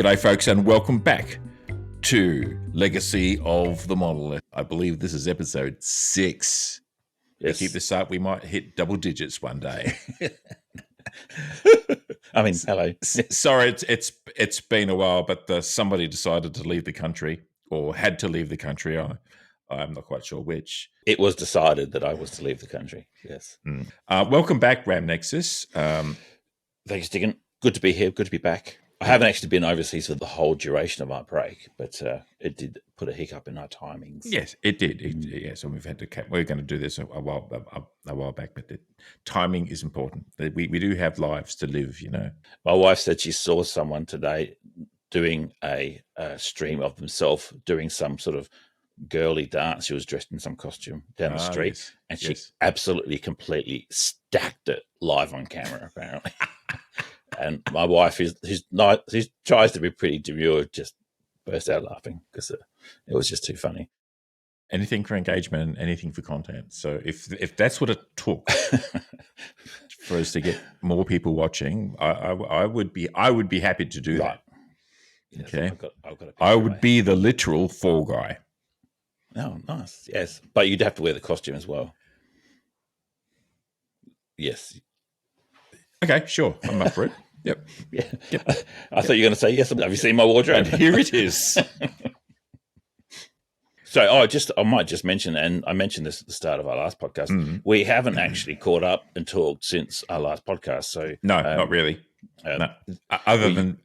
G'day, folks, and welcome back to Legacy of the Monolith. I believe this is episode 6. If we keep this up, we might hit double digits one day. I mean, hello. Sorry, it's been a while, but somebody decided to leave the country or had to leave the country. I'm not quite sure which. It was decided that I was to leave the country. Yes. Welcome back, Ram Nexus. Thanks, Diggin. Good to be here. Good to be back. I haven't actually been overseas for the whole duration of my break, but it did put a hiccup in our timings. Yes, it did. Yes, and we've had to. We're going to do this a while back, but timing is important. We do have lives to live, you know. My wife said she saw someone today doing a stream of themselves doing some sort of girly dance. She was dressed in some costume down the street, yes, and she absolutely, completely stacked it live on camera, apparently. And my wife, who tries to be pretty demure, just burst out laughing because it was just too funny. Anything for engagement, anything for content. So if that's what it took for us to get more people watching, I would be happy to do that. Yes, okay, I've got I would be the literal fall guy. Oh, nice. Yes, but you'd have to wear the costume as well. Yes. Okay, sure. I'm up for it. Yep. Yeah. Yep. I thought you were going to say yes. Have you seen my wardrobe? And here it is. So, I might just mention, and I mentioned this at the start of our last podcast. We haven't actually caught up and talked since our last podcast. So, no, not really. No. Other than,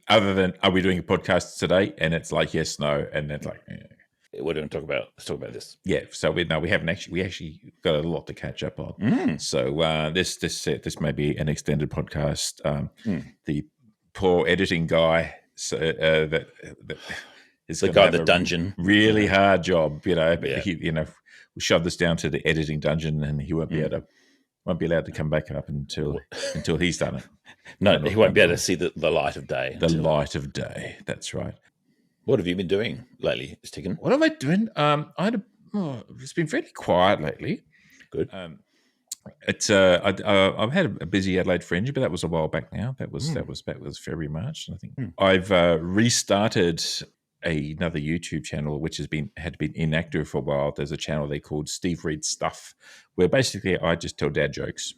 are we doing a podcast today? And it's like yes, no, and it's like. Yeah. We're going to let's talk about this. Yeah, so we actually got a lot to catch up on. So this may be an extended podcast. The poor editing guy, that is the guy, the dungeon, really hard job. You know, we shoved this down to the editing dungeon, and he won't be allowed to come back up until he's done it. No, he won't be able to see the light of day. The light of day. That's right. What have you been doing lately, Stiggin? What am I doing? It's been fairly quiet lately. Good. I've had a busy Adelaide Fringe, but that was a while back now. That was February, March. I think I've restarted another YouTube channel which had been inactive for a while. There's a channel they called Steve Reads Stuff, where basically I just tell dad jokes.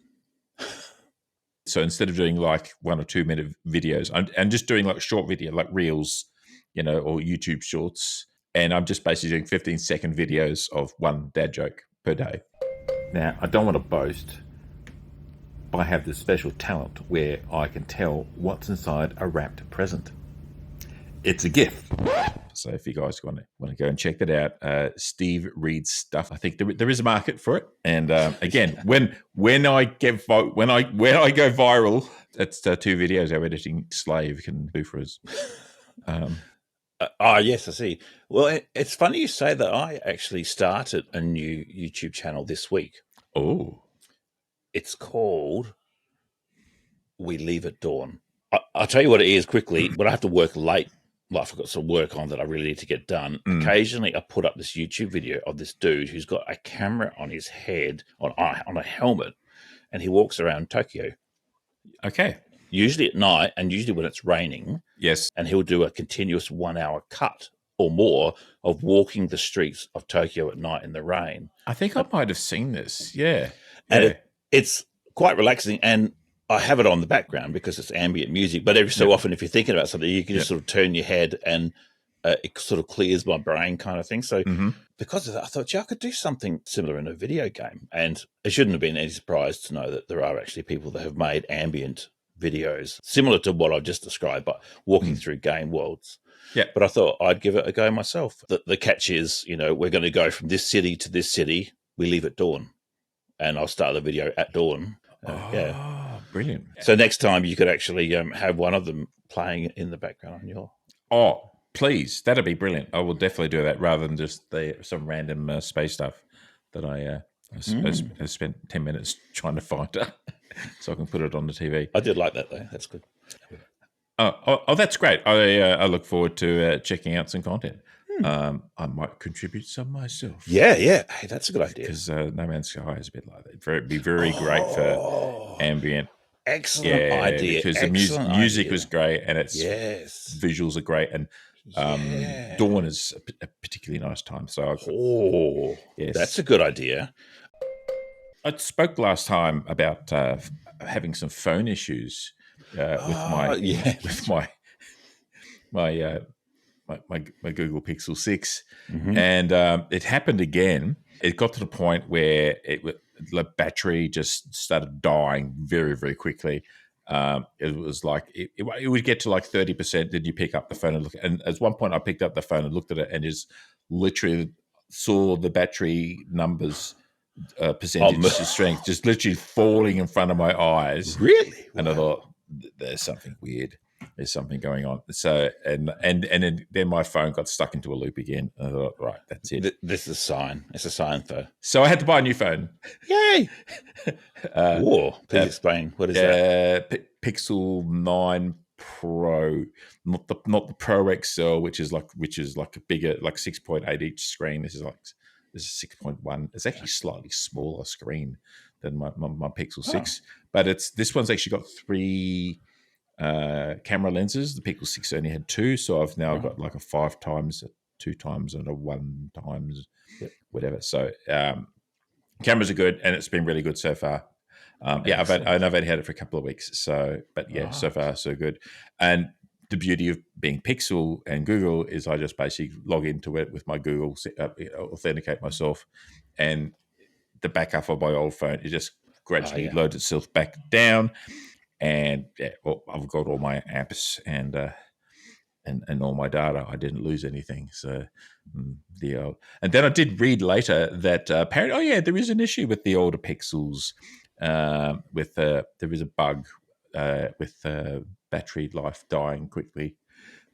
So instead of doing like 1 or 2 minute videos, I'm just doing like short video, like reels, you know, or YouTube shorts. And I'm just basically doing 15-second videos of one dad joke per day. Now, I don't want to boast, but I have this special talent where I can tell what's inside a wrapped present. It's a gift. So if you guys want to go and check that out, Steve Reads Stuff. I think there is a market for it. And again, when I go viral, that's 2 videos our editing slave can do for us. Yes, I see. Well, it's funny you say that. I actually started a new YouTube channel this week. Oh. It's called We Leave at Dawn. I'll tell you what it is quickly. When I have to work late, like I've got some work on that I really need to get done, occasionally I put up this YouTube video of this dude who's got a camera on his head, on a helmet, and he walks around Tokyo. Okay. Usually at night, and usually when it's raining. Yes. And he'll do a continuous 1 hour cut or more of walking the streets of Tokyo at night in the rain. I think I might have seen this. Yeah. And it's quite relaxing. And I have it on the background because it's ambient music. But every so often, if you're thinking about something, you can just sort of turn your head and it sort of clears my brain kind of thing. So because of that, I thought, I could do something similar in a video game. And it shouldn't have been any surprise to know that there are actually people that have made ambient videos similar to what I've just described, but walking through game worlds. Yeah. But I thought I'd give it a go myself. The catch is, we're going to go from this city to this city. We leave at dawn. And I'll start the video at dawn. Brilliant. So next time you could actually have one of them playing in the background on your... Oh, please. That'd be brilliant. I will definitely do that rather than just some random space stuff that I spent 10 minutes trying to find so I can put it on the TV. I did like that, though. That's good. Oh, that's great. I look forward to checking out some content. I might contribute some myself. Yeah. Hey, that's a good idea. Because No Man's Sky is a bit like that. It'd be very great for ambient excellent idea. because Excellent the music idea. was great and its Yes. visuals are great, and Dawn is a particularly nice time. So, yes, that's a good idea. I spoke last time about having some phone issues with my my Google Pixel 6, and it happened again. It got to the point where the battery just started dying very, very quickly. It was like it would get to like 30%. Then you pick up the phone and look, and at one point I picked up the phone and looked at it and just literally saw the battery numbers percentage strength just literally falling in front of my eyes. Really? And I thought, there's something weird. There's something going on. So and then my phone got stuck into a loop again. And I thought, right, that's it. This is a sign. It's a sign for. So I had to buy a new phone. Yay! Please explain. What is that? Pixel 9 Pro, not the Pro XL, which is like a bigger, like 6.8 inch screen. This is 6.1. It's actually slightly smaller screen than my Pixel 6, but this one's actually got 3 camera lenses. The Pixel 6 only had 2, so I've now got like a 5 times, 2 times, and a 1 times, whatever. So cameras are good, and it's been really good so far. I've only had it for a couple of weeks, so so far so good. And the beauty of being Pixel and Google is I just basically log into it with my Google, authenticate myself, and the backup of my old phone, it just gradually loads itself back down. And I've got all my apps and all my data. I didn't lose anything. So and then I did read later that apparently, there is an issue with the older Pixels. There is a bug with battery life dying quickly.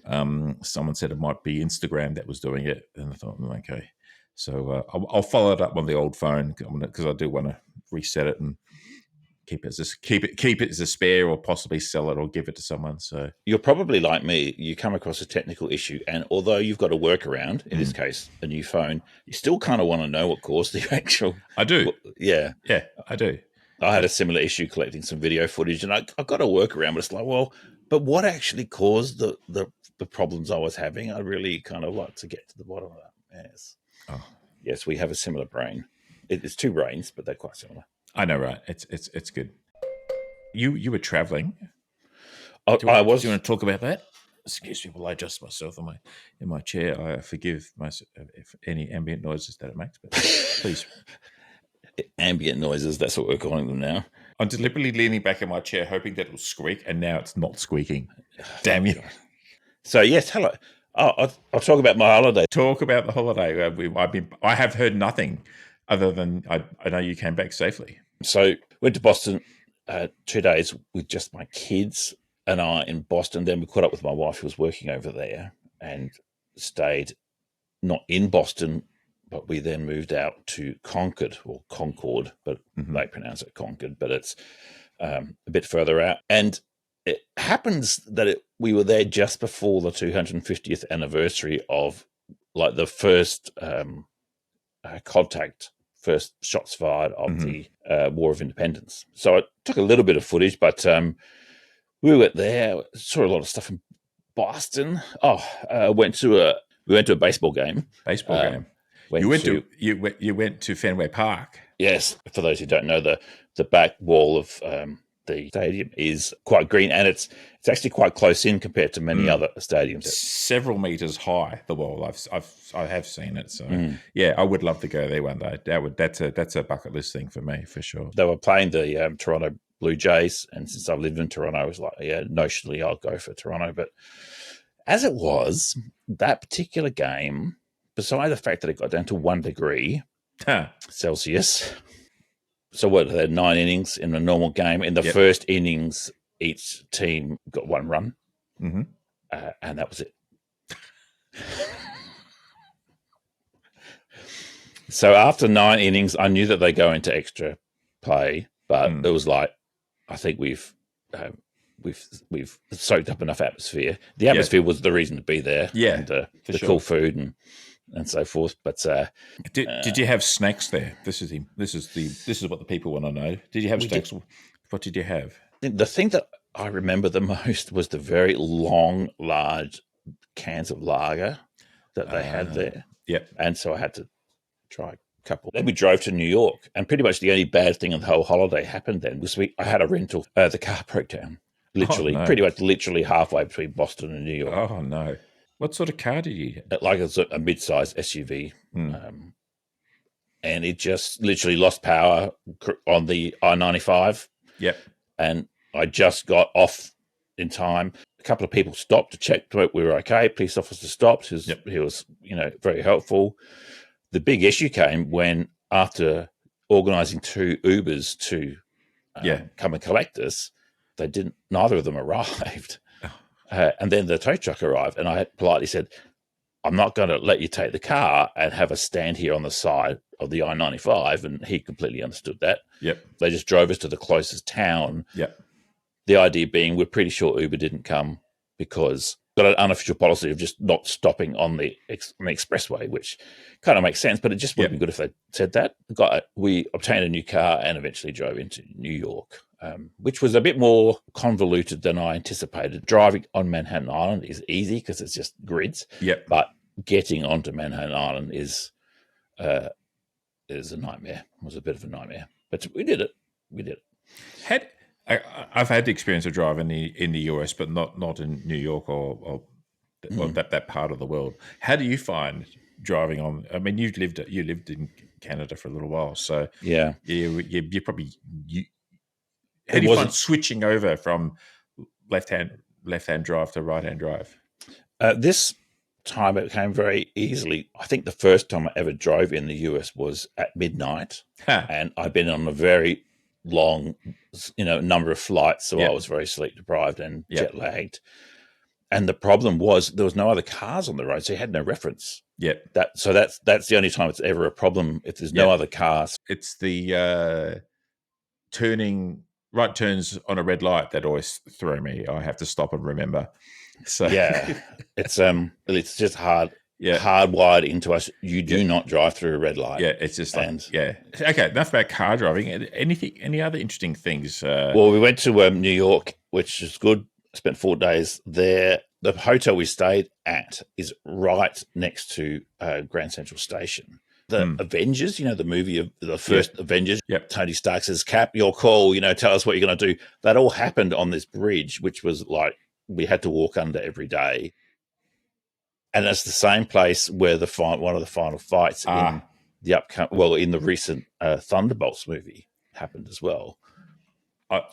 Someone said it might be Instagram that was doing it, and I thought, okay. So I'll follow it up on the old phone because I do want to reset it and keep it as a spare, or possibly sell it or give it to someone. So you're probably like me. You come across a technical issue, and although you've got a workaround, in this case, a new phone, you still kind of want to know what caused the actual. I do. Yeah, I do. I had a similar issue collecting some video footage, and I got a workaround, but it's like, well, but what actually caused the problems I was having? I really kind of like to get to the bottom of that. Yes. Oh. Yes, we have a similar brain. It's 2 brains, but they're quite similar. I know, right? It's good. You were traveling. I was. Do you want to talk about that? Excuse me while I adjust myself in my chair. I forgive myself if any ambient noises that it makes, but please. Ambient noises, that's what we're calling them now. I'm deliberately leaning back in my chair, hoping that it'll squeak, and now it's not squeaking. Damn you. So, yes, hello. I'll talk about my holiday. Talk about the holiday. I have heard nothing other than I know you came back safely. So, went to Boston 2 days with just my kids and I in Boston. Then we caught up with my wife who was working over there and stayed not in Boston, but we then moved out to Concord, but they pronounce it Concord, but it's a bit further out. And it happens that we were there just before the 250th anniversary of like the first first shots fired of the War of Independence. So I took a little bit of footage, but we went there, saw a lot of stuff in Boston. We went to a baseball game. You went to Fenway Park. Yes, for those who don't know, the back wall of the stadium is quite green, and it's actually quite close in compared to many other stadiums. Several meters high, the wall. I have seen it. So I would love to go there one day. That's a bucket list thing for me for sure. They were playing the Toronto Blue Jays, and since I lived in Toronto, I was like, notionally I'll go for Toronto. But as it was, that particular game, beside the fact that it got down to 1 degree Celsius. So what, they had 9 innings in a normal game. In the first innings, each team got 1 run. And that was it. So after 9 innings, I knew that they go into extra play, but it was like, I think we've soaked up enough atmosphere. The atmosphere was the reason to be there. And the cool food and so forth. But did you have snacks there? This is what the people want to know. Did you have snacks? What did you have? The thing that I remember the most was the very long, large cans of lager that they had there. Yep. And so I had to try a couple. Then we drove to New York, and pretty much the only bad thing of the whole holiday happened then was I had a rental. The car broke down. Literally, pretty much literally halfway between Boston and New York. Oh, no. What sort of car did you have? Like it's a mid-sized SUV. And it just literally lost power on the I-95. Yep. And I just got off in time. A couple of people stopped to check we were okay. Police officer stopped. He was, very helpful. The big issue came when, after organising 2 Ubers to come and collect us, neither of them arrived. And then the tow truck arrived, and I had politely said, I'm not going to let you take the car and have a stand here on the side of the I-95. And he completely understood that. Yep. They just drove us to the closest town. Yep. The idea being, we're pretty sure Uber didn't come because got an unofficial policy of just not stopping on the expressway, which kind of makes sense, but it just would have been good if they said that. We obtained a new car and eventually drove into New York, which was a bit more convoluted than I anticipated. Driving on Manhattan Island is easy because it's just grids. Yep. But getting onto Manhattan Island is a nightmare. It was a bit of a nightmare. But we did it. I've had the experience of driving in the US, but not in New York or that part of the world. How do you find driving on? I mean, you lived in Canada for a little while, so yeah, you probably. How do you find switching over from left hand drive to right hand drive? This time it came very easily. I think the first time I ever drove in the US was at midnight, and I've been on a very long, number of flights, so I was very sleep deprived and jet lagged. And the problem was there was no other cars on the road, so you had no reference. That's the only time it's ever a problem if there's no other cars. It's the right turns on a red light that always throw me. I have to stop and remember. So it's just hardwired into us. You do not drive through a red light. Yeah, it's just Okay, enough about car driving. Any other interesting things? Well, we went to New York, which is good. Spent 4 days there. The hotel we stayed at is right next to Grand Central Station. The Avengers, the movie of the first Avengers. Yep. Tony Stark says, "Cap, your call. Tell us what you're going to do." That all happened on this bridge, which was like we had to walk under every day. And it's the same place where one of the final fights in the recent Thunderbolts movie happened as well.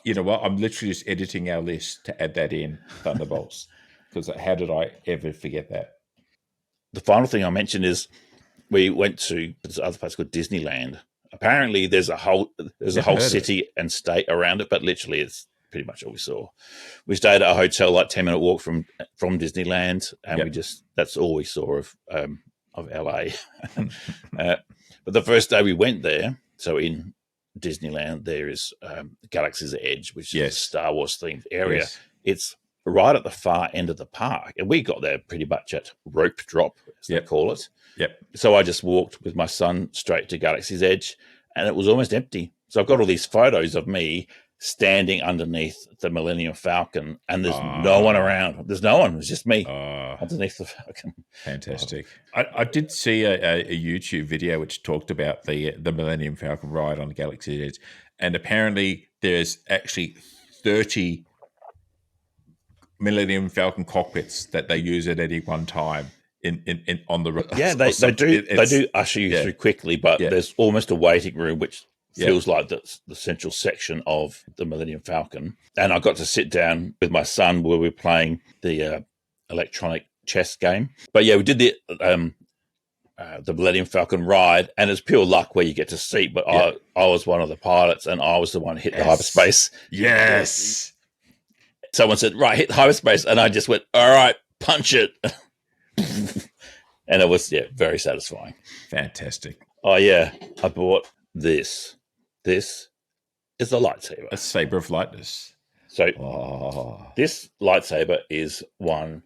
You know what? I'm literally just editing our list to add that in, Thunderbolts, because how did I ever forget that? The final thing I mentioned is we went to this other place called Disneyland. Apparently, there's a whole city and state around it, but literally, it's pretty much all we saw. We stayed at a hotel like 10-minute walk from Disneyland, and that's all we saw of LA. But the first day we went there, so in Disneyland, there is Galaxy's Edge, which is a Star Wars themed area. Yes. It's right at the far end of the park, and we got there pretty much at rope drop, as they call it. Yep. So I just walked with my son straight to Galaxy's Edge, and it was almost empty. So I've got all these photos of me standing underneath the Millennium Falcon, and there's no one around. There's no one. It's just me underneath the Falcon. Fantastic. I did see a YouTube video which talked about the Millennium Falcon ride on Galaxy Edge, and apparently there's actually 30 Millennium Falcon cockpits that they use at any one time in on the road. Yeah, they do usher you through quickly, but there's almost a waiting room which feels like the central section of the Millennium Falcon. And I got to sit down with my son where we were playing the electronic chess game. But we did the Millennium Falcon ride, and it's pure luck where you get to seat. But I was one of the pilots, and I was the one who hit the hyperspace. Yes. Someone said, "Right, hit the hyperspace," and I just went, "All right, punch it." And it was very satisfying. Fantastic. Oh yeah, I bought this. This is the lightsaber. A saber of lightness. So this lightsaber is one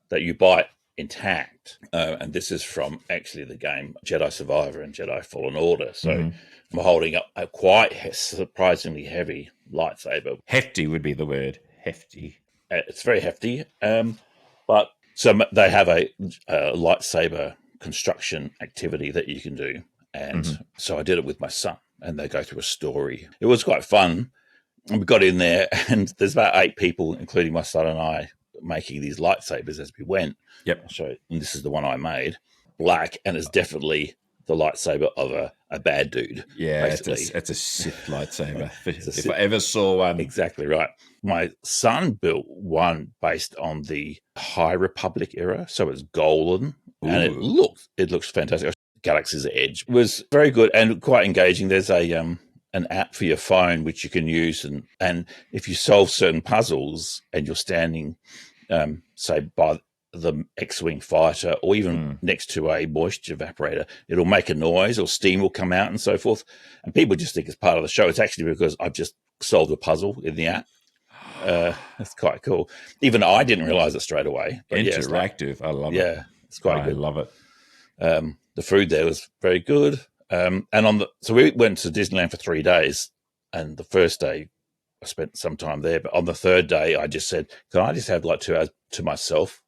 that you buy intact. And this is from actually the game Jedi Survivor and Jedi Fallen Order. So I'm holding up a quite surprisingly heavy lightsaber. Hefty would be the word. Hefty. It's very hefty. But so they have a lightsaber construction activity that you can do. And so I did it with my son, and they go through a story. It was quite fun. And we got in there, and there's about 8 people, including my son and I, making these lightsabers as we went. Yep. So and this is the one I made. Black, and it's definitely the lightsaber of a bad dude. Yeah, it's a Sith lightsaber. If I ever saw one. Exactly right. My son built one based on the High Republic era, so it's golden. Ooh. And it looks fantastic. Galaxy's Edge was very good and quite engaging. There's an app for your phone which you can use, and if you solve certain puzzles and you're standing, say by the X-wing fighter or even next to a moisture evaporator, it'll make a noise or steam will come out and so forth. And people just think it's part of the show. It's actually because I've just solved a puzzle in the app. That's quite cool. Even I didn't realize it straight away. But interactive. I love it. Yeah, it's quite good. I love it. The food there was very good. And so we went to Disneyland for 3 days, and the first day I spent some time there. But on the third day, I just said, "Can I just have like 2 hours to myself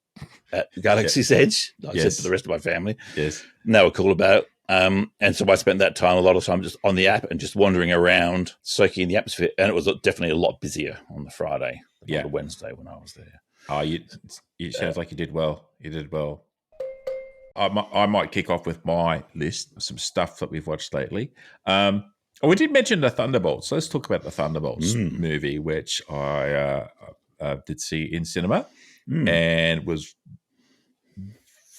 at Galaxy's Edge?" I said to the rest of my family. Yes, and they were cool about it. And so I spent that time, a lot of time, just on the app and just wandering around, soaking in the atmosphere. And it was definitely a lot busier on the Friday than on the Wednesday when I was there. Oh, it sounds like you did well. You did well. I might kick off with my list, some stuff that we've watched lately. We did mention the Thunderbolts. Let's talk about the Thunderbolts movie, which I did see in cinema and was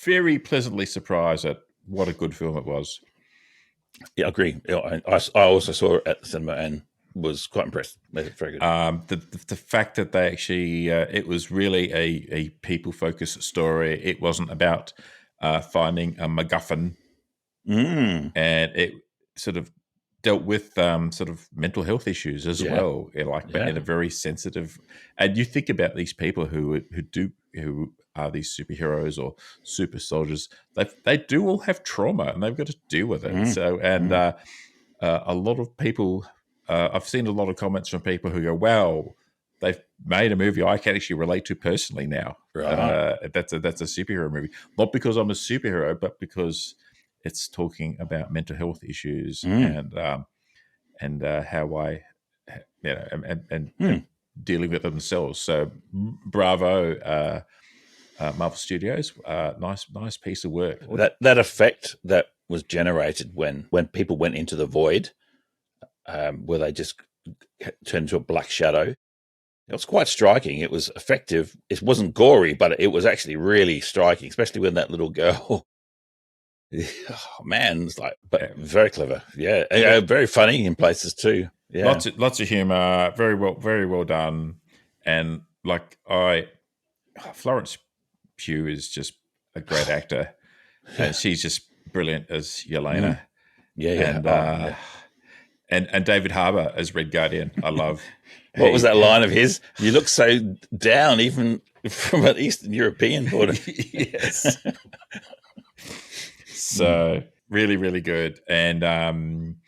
very pleasantly surprised at what a good film it was. Yeah, I agree. I also saw it at the cinema and was quite impressed. Very good. The fact that they actually, it was really a people-focused story. It wasn't about finding a MacGuffin, and it sort of dealt with sort of mental health issues as well, in a very sensitive. And you think about these people who are these superheroes or super soldiers. They do all have trauma, and they've got to deal with it. So, and a lot of people, I've seen a lot of comments from people who go, "Wow, they've made a movie I can actually relate to personally now." Right. That's a superhero movie, not because I'm a superhero, but because it's talking about mental health issues and how I, and dealing with themselves. So, bravo, Marvel Studios. Nice piece of work. That effect that was generated when people went into the void, where they just turned into a black shadow. It was quite striking. It was effective. It wasn't gory, but it was actually really striking, especially when that little girl. Oh, man, it's very clever. Yeah, very funny in places too. Yeah, lots of humor. Very well done. And Florence Pugh is just a great actor, and she's just brilliant as Yelena. And David Harbour as Red Guardian. I love. What was that line of his? You look so down, even from an Eastern European border. Yes. So really, really good. And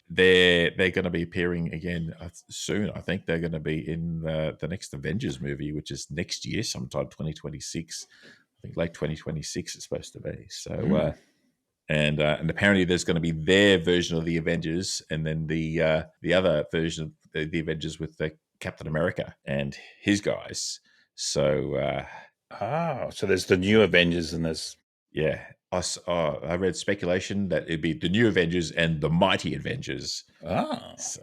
they're going to be appearing again soon. I think they're going to be in the next Avengers movie, which is next year, sometime 2026. I think late 2026 it's supposed to be. So, and apparently there's going to be their version of the Avengers, and then the other version of the Avengers with the Captain America and his guys. So, so there's the new Avengers, and there's I read speculation that it'd be the new Avengers and the Mighty Avengers. So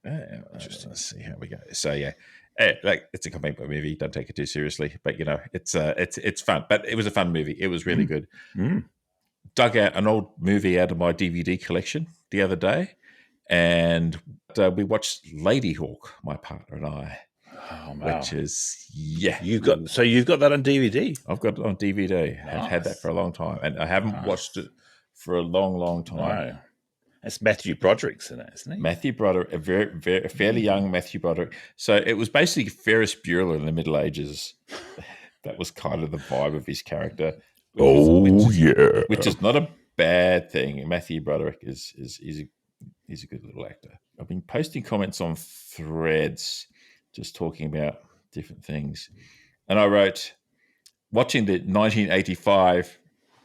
interesting. Let's see how we go. So it's a comic book movie. Don't take it too seriously, but it's fun. But it was a fun movie. It was really good. Dug out an old movie out of my DVD collection the other day, and we watched Lady Hawk, my partner and I. Oh, wow. Which is you've got that on DVD. I've got it on DVD. Nice. I've had that for a long time, and I haven't watched it for a long time. No. That's Matthew Broderick's in it, isn't he? Matthew Broderick, a fairly young Matthew Broderick. So it was basically Ferris Bueller in the Middle Ages. That was kind of the vibe of his character. which is not a bad thing. Matthew Broderick is he's a good little actor. I've been posting comments on Threads, just talking about different things, and I wrote, watching the 1985.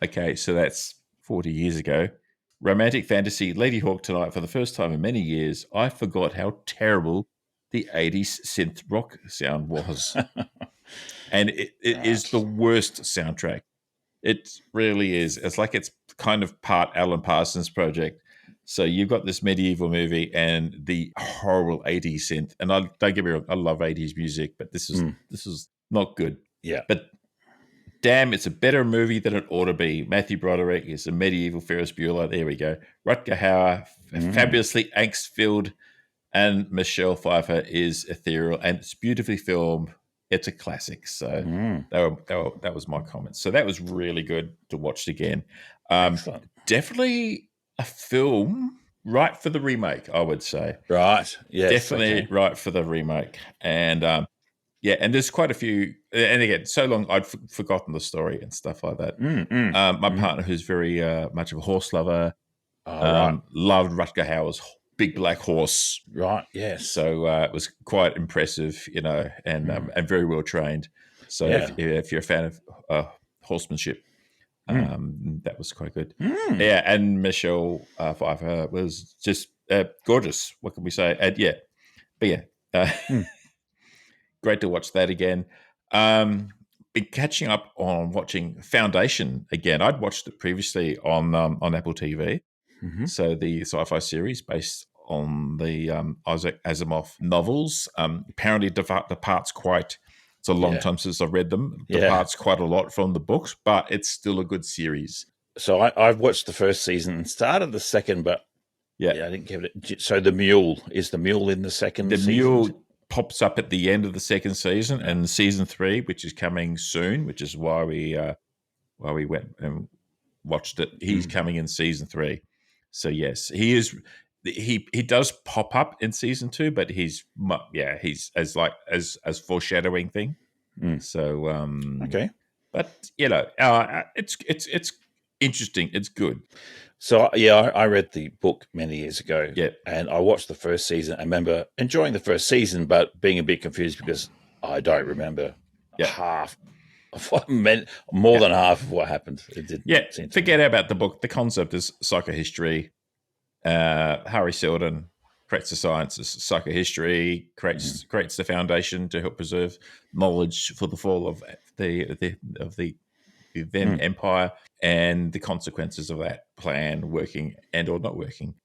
Okay, so that's 40 years ago. Romantic fantasy Lady Hawk tonight for the first time in many years. I forgot how terrible the 80s synth rock sound was. And it is the worst soundtrack. It really is. It's like it's kind of part Alan Parsons project. So you've got this medieval movie and the horrible 80s synth. And I don't get me wrong, I love 80s music, but this is not good. Yeah. But damn, it's a better movie than it ought to be. Matthew Broderick is a medieval Ferris Bueller. There we go. Rutger Hauer, fabulously angst-filled, and Michelle Pfeiffer is ethereal, and it's beautifully filmed. It's a classic. So that was my comment. So that was really good to watch again. Definitely a film right for the remake, I would say. Right. Yes. Definitely right for the remake. And yeah, and there's quite a few. And again, so long I'd forgotten the story and stuff like that. My partner, who's very much of a horse lover, loved Rutger Hauer's Big Black Horse. Right, yes. So it was quite impressive, and very well trained. So if you're a fan of horsemanship, that was quite good. Yeah, and Michelle Pfeiffer was just gorgeous. What can we say? Great to watch that again. Been catching up on watching Foundation again. I'd watched it previously on Apple TV. So the sci-fi series based on the Isaac Asimov novels. Apparently departs quite. It's a long time since I've read them. Departs quite a lot from the books, but it's still a good series. So I've watched the first season and started the second, but I didn't give it. So the mule in the second season? The mule pops up at the end of the second season, and season 3, which is coming soon, which is why we went and watched it. He's coming in season 3. So yes, he is. He does pop up in season 2, but he's as foreshadowing thing. So okay, but it's interesting. It's good. So I read the book many years ago. Yeah, and I watched the first season. I remember enjoying the first season, but being a bit confused because I don't remember half. More than half of what happened. It didn't seem to forget about the book. The concept is psychohistory. Harry Seldon creates the science of psychohistory, creates the foundation to help preserve knowledge for the fall of the then empire, and the consequences of that plan working and or not working.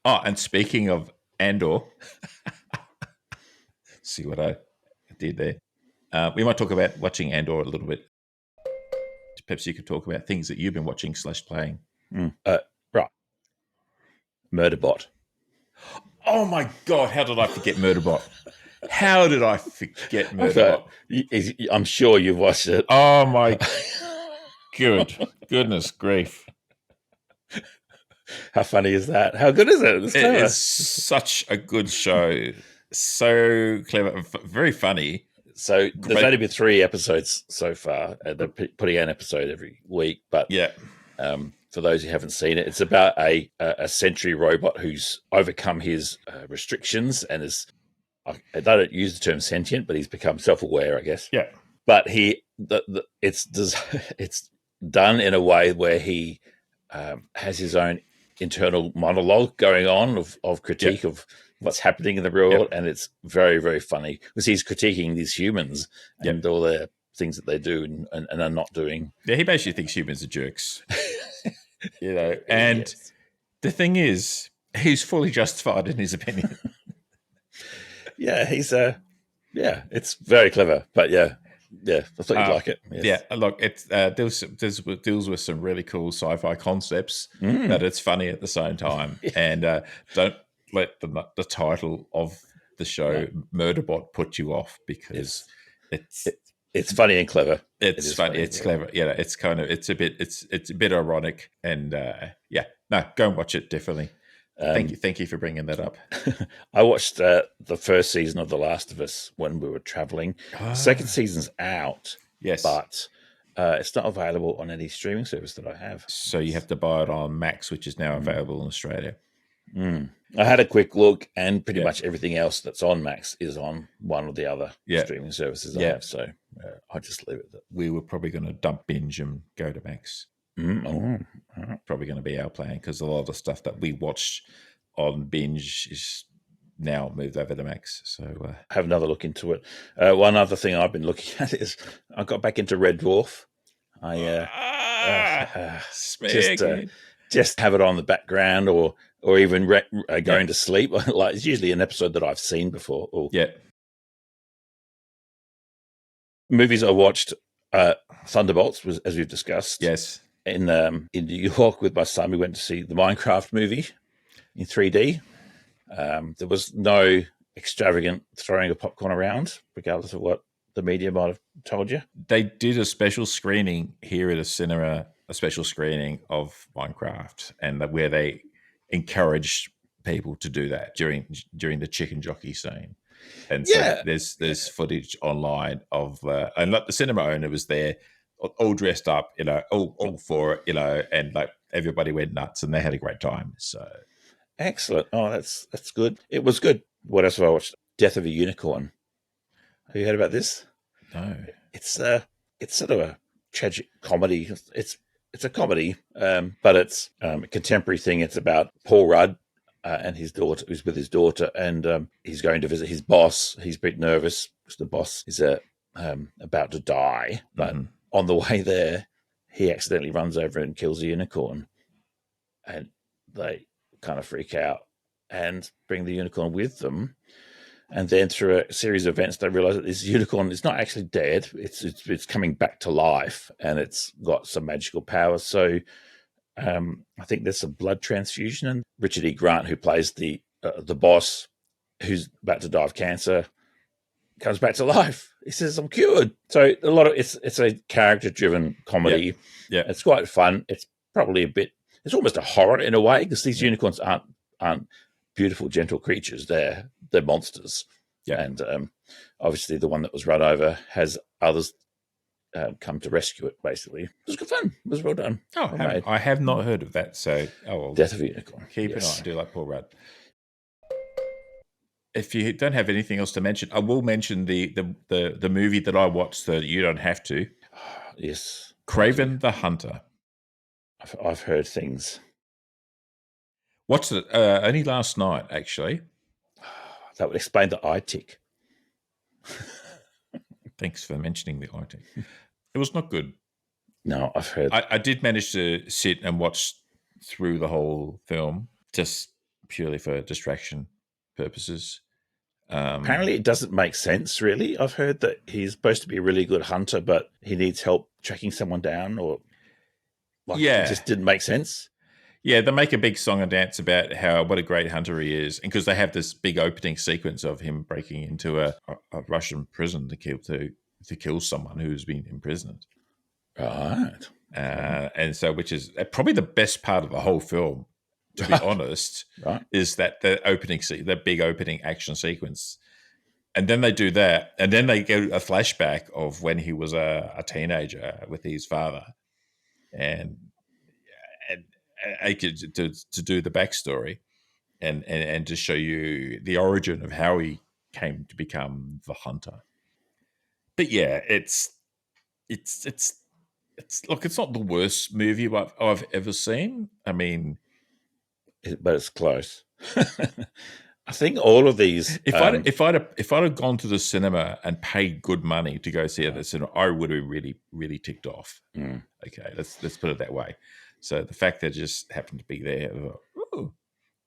Oh, and speaking of Andor, see what I did there. We might talk about watching Andor a little bit. Perhaps you could talk about things that you've been watching / playing. Right. Murderbot. Oh my God, how did I forget Murderbot? How did I forget Murderbot? I'm sure you've watched it. Oh my goodness grief. How funny is that? How good is it? It is such a good show. So clever, very funny. So there's only been 3 episodes so far. They're putting out an episode every week. But for those who haven't seen it, it's about a sentry robot who's overcome his restrictions and is, I don't use the term sentient, but he's become self-aware, I guess. Yeah. But it's done in a way where he has his own internal monologue going on of critique of what's happening in the real world, and it's very, very funny because he's critiquing these humans and all the things that they do and are not doing. Yeah, he basically thinks humans are jerks. And the thing is, he's fully justified in his opinion. It's very clever, but I thought you'd like it. Yes. Yeah, look, it deals with some really cool sci-fi concepts, but it's funny at the same time. And don't let the title of the show Murderbot put you off, because it's funny and clever. It's funny. It's clever. Yeah, it's kind of it's a bit ironic, and go and watch it definitely. Thank you for bringing that up. I watched the first season of The Last of Us when we were traveling. Second season's out, yes, but It's not available on any streaming service that I have. So you have to buy it on Max, which is now available in Australia. I had a quick look, and pretty much everything else that's on Max is on one or the other streaming services I have. So I just leave it. We were probably going to dump Binge and go to Max. Probably going to be our plan, because a lot of the stuff that we watched on Binge is now moved over to Max. So have another look into it. One other thing I've been looking at is I got back into Red Dwarf. Just have it on the background, or even going to sleep. Like, it's usually an episode that I've seen before. Movies I watched, Thunderbolts, was, as we've discussed. Yes. In New York with my son, we went to see the Minecraft movie in 3D. There was no extravagant throwing of popcorn around, regardless of what the media might have told you. They did a special screening here at a cinema, a special screening of Minecraft, and where they encouraged people to do that during the chicken jockey scene. And so there's footage online of and like the cinema owner was there, all dressed up, all for it, and like everybody went nuts, and they had a great time. So excellent. Oh, that's good. It was good. What else have I watched? Death of a Unicorn. Have you heard about this? No. It's sort of a tragic comedy. It's a comedy, but it's a contemporary thing. It's about Paul Rudd and his daughter, who's with his daughter, and he's going to visit his boss. He's a bit nervous because the boss is about to die, but on the way there, he accidentally runs over and kills a unicorn, and they kind of freak out and bring the unicorn with them. And then through a series of events, they realize that this unicorn is not actually dead. It's coming back to life, and it's got some magical powers. So I think there's some blood transfusion. And Richard E. Grant, who plays the boss, who's about to die of cancer, comes back to life. He says, "I'm cured." So it's a character-driven comedy. Yeah. It's quite fun. It's probably it's almost a horror in a way, because these unicorns aren't beautiful, gentle creatures. They're monsters. Yeah. And obviously the one that was run over has others come to rescue it, basically. It was good fun. It was well done. I have not heard of that. So, Death of a Unicorn. Keep an eye. I do like Paul Rudd. If you don't have anything else to mention, I will mention the movie that I watched that you don't have to. Yes. Craven the Hunter. I've heard things. Watched it only last night, actually. That would explain the eye tick. Thanks for mentioning the eye tick. It was not good. No, I've heard. I did manage to sit and watch through the whole film, just purely for distraction purposes. Apparently it doesn't make sense, really. I've heard that he's supposed to be a really good hunter, but he needs help tracking someone down, or it just didn't make sense. Yeah, they make a big song and dance about what a great hunter he is, and because they have this big opening sequence of him breaking into a Russian prison to kill someone who's been imprisoned. Right. And so, which is probably the best part of the whole film, to be honest, is that the big opening action sequence. And then they do that, and then they get a flashback of when he was a teenager with his father, and to do the backstory and to show you the origin of how he came to become the hunter. But yeah, it's look, it's not the worst movie I've ever seen. I mean, but it's close. I think all of these. If I'd have gone to the cinema and paid good money to go see it at the cinema, I would have really, really ticked off. Okay, let's put it that way. So the fact that it just happened to be there,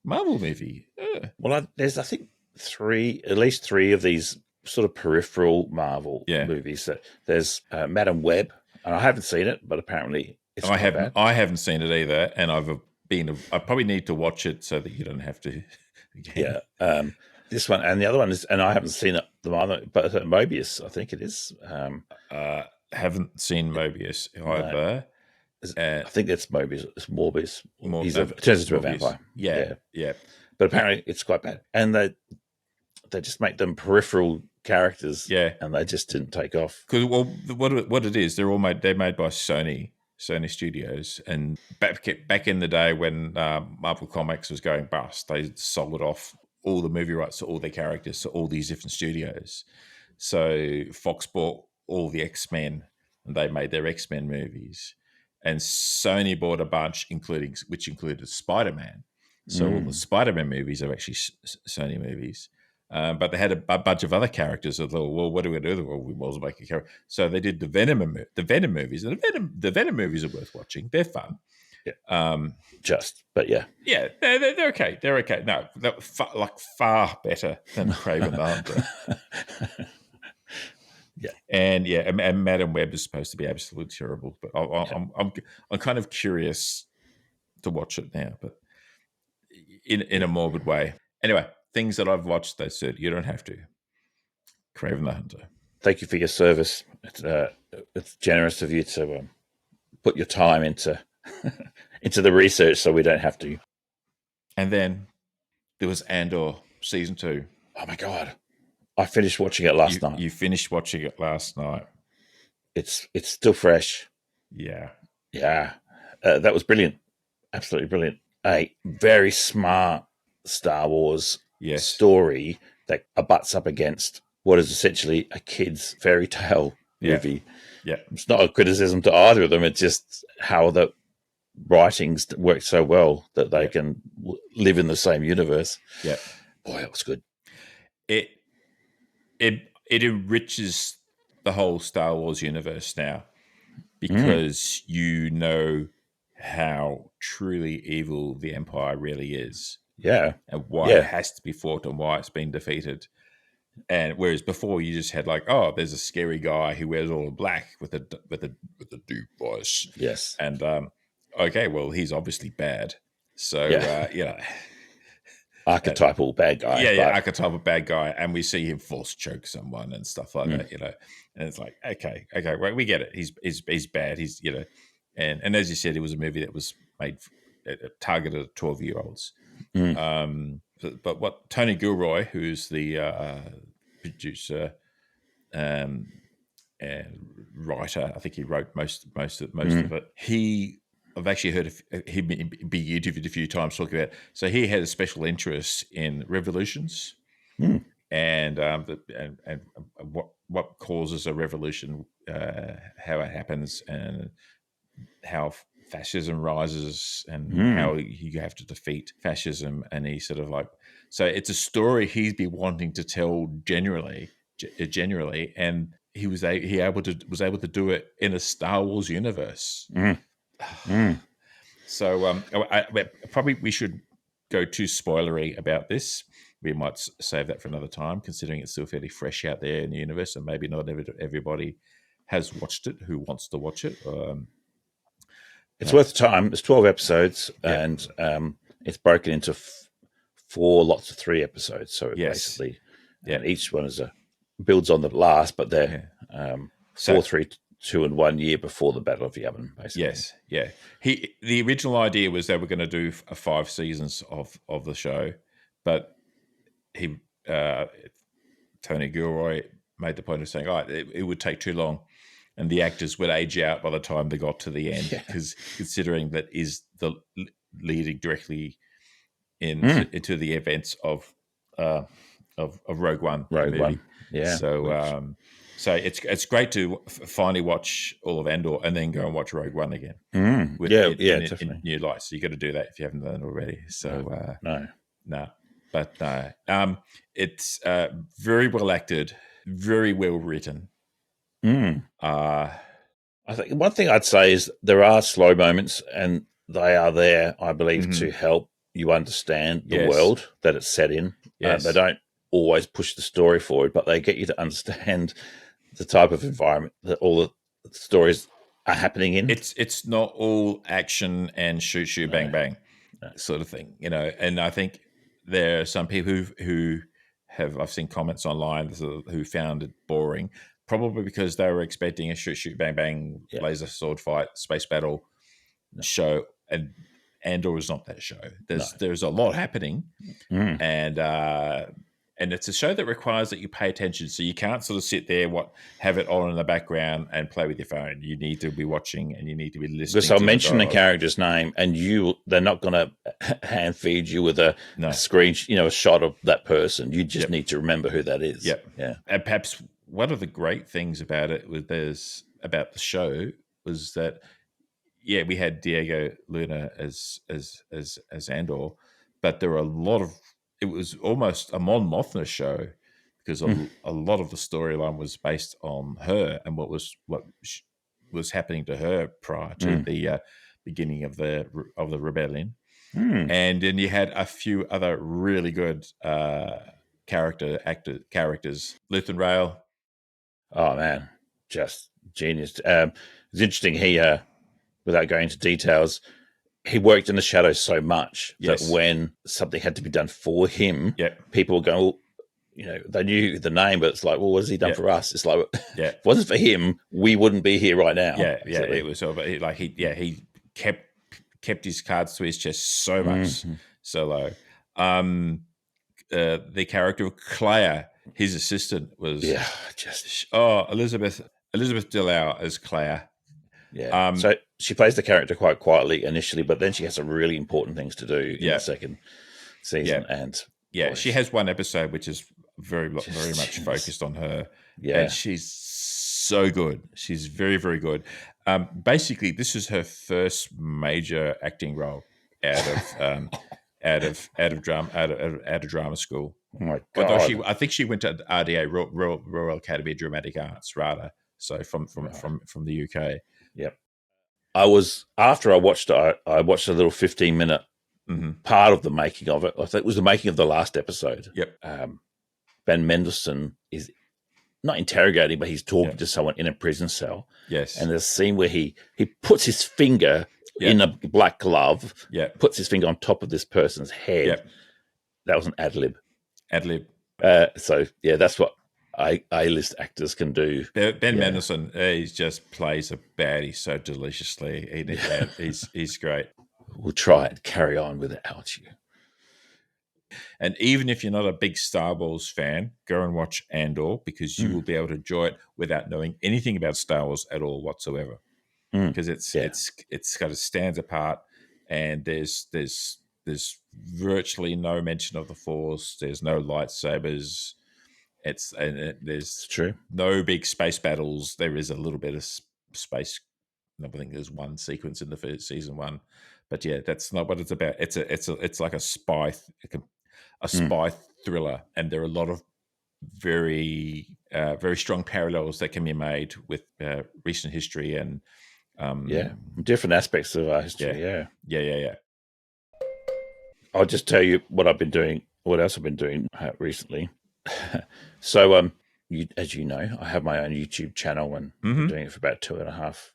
Marvel movie. Well, there's I think at least three of these sort of peripheral Marvel movies. There's Madam Web, and I haven't seen it, but apparently it's not bad. I haven't seen it either, and I probably need to watch it so that you don't have to. Again. Yeah, this one and the other one is, and I haven't seen it. But Mobius, I think it is. Haven't seen Mobius either. I think that's Mobius. It's Morbius. He turns into a vampire. Yeah. But apparently it's quite bad, and they just make them peripheral characters, Yeah, and they just didn't take off. because what it is, they're made by Sony Studios, and back in the day when Marvel Comics was going bust, they sold off all the movie rights to all their characters to all these different studios. So Fox bought all the X-Men, and they made their X-Men movies, and Sony bought a bunch, which included Spider-Man. So all the Spider-Man movies are actually Sony movies. But they had a bunch of other characters. That thought, well, what do we do? Well, we might make a character. So they did the Venom movies. And the Venom movies are worth watching. They're fun. Yeah. But yeah. Yeah, they're okay. They're okay. No, they're far better than Craven the Hunter. Yeah, and Madam Web is supposed to be absolutely terrible. But I'm kind of curious to watch it now, but in a morbid way. Anyway, things that I've watched, they said you don't have to. Craven the Hunter. Thank you for your service. It's generous of you to put your time into the research, so we don't have to. And then there was Andor season 2. Oh my god! I finished watching it last night. You finished watching it last night. It's still fresh. Yeah. That was brilliant. Absolutely brilliant. A very smart Star Wars story that abuts up against what is essentially a kid's fairy tale movie. Yeah. It's not a criticism to either of them. It's just how the writings work so well that they can live in the same universe. Yeah. Boy, that was good. It enriches the whole Star Wars universe now, because you know how truly evil the Empire really is. Yeah. And why it has to be fought and why it's been defeated. And whereas before you just had like, oh, there's a scary guy who wears all black with a deep voice. Yes. And okay, well, he's obviously bad. So archetypal bad guy. Archetypal bad guy, and we see him force choke someone and stuff like that, And it's like, okay, well, we get it. He's bad. He's and as you said, it was a movie that was made targeted at 12-year-olds. But what Tony Gilroy, who's the producer and writer, I think he wrote most of it. I've actually heard him be interviewed a few times talking about. So he had a special interest in revolutions and what causes a revolution, how it happens, and how fascism rises, and how you have to defeat fascism. And he sort of like, so it's a story he's been wanting to tell generally, and he was able to do it in a Star Wars universe. So probably we should go too spoilery about this. We might save that for another time, considering it's still fairly fresh out there in the universe, and maybe not everybody has watched it who wants to watch it. It's worth time. It's 12 episodes, and it's broken into 4 lots of 3 episodes. So basically, and each one builds on the last, but they're 4, 3, 2, and 1 year before the Battle of Yavin, basically. Yes, yeah. The original idea was they were going to do 5 seasons of the show, but Tony Gilroy made the point of saying, it would take too long, and the actors would age out by the time they got to the end, because considering that is the leading directly into the events of Rogue One. Yeah. So so it's great to finally watch all of Andor and then go and watch Rogue One again. Definitely. In new light. So you got to do that if you haven't done it already. So no. But no, it's very well acted, very well written. I think one thing I'd say is there are slow moments, and they are there, I believe, to help you understand the world that it's set in. They don't always push the story forward, but they get you to understand the type of environment that all the stories are happening in. It's not all action and shoot, bang, bang sort of thing, And I think there are some people who have, I've seen comments online who found it boring, probably because they were expecting a shoot, bang, bang, laser sword fight, space battle show, and Andor is not that show. There's a lot happening, and And it's a show that requires that you pay attention. So you can't sort of sit there, have it on in the background and play with your phone. You need to be watching and you need to be listening. Because I'll mention the character's name, and they're not going to hand feed you with a screen, a shot of that person. You just need to remember who that is. Yeah. And perhaps one of the great things about it about the show was that, we had Diego Luna as Andor, but there were a lot of. It was almost a Mon Mothma show because a lot of the storyline was based on her and what was happening to her prior to the beginning of the rebellion. And then you had a few other really good characters. Luthen Rail. Oh man, just genius. It's interesting. He, without going into details, he worked in the shadows so much that when something had to be done for him, people were going, they knew the name, but it's like, well, what has he done for us? It's like, if it wasn't for him, we wouldn't be here right now. It was sort of like he kept his cards to his chest so much, so low. The character of Claire, his assistant, was Elizabeth Delau as Claire. Yeah. So she plays the character quite quietly initially, but then she has some really important things to do in the second season. And she has one episode which is very much focused on her. Yeah. And she's so good. She's very, very good. Basically, this is her first major acting role out of drama school. Oh my God. I think she went to RDA, Royal Academy of Dramatic Arts, rather. So from the UK. Yep. After I watched it, I watched a little 15-minute part of the making of it. I think it was the making of the last episode. Yep. Ben Mendelsohn is not interrogating, but he's talking to someone in a prison cell. Yes. And there's a scene where he puts his finger in a black glove, puts his finger on top of this person's head. Yep. That was an ad lib. So, that's what A-list actors can do. Ben Mendelsohn, he just plays a baddie so deliciously. He's great. We'll try and carry on without you. And even if you're not a big Star Wars fan, go and watch Andor, because you will be able to enjoy it without knowing anything about Star Wars at all whatsoever. Because it's got a stands apart, and there's virtually no mention of the Force. There's no lightsabers. There's no big space battles. There is a little bit of space. I think there's one sequence in the first season one, but that's not what it's about. It's like a spy thriller, and there are a lot of very very strong parallels that can be made with recent history and different aspects of our history. Yeah. I'll just tell you what I've been doing. What else I've been doing recently. So, as you know, I have my own YouTube channel, and been doing it for about 2.5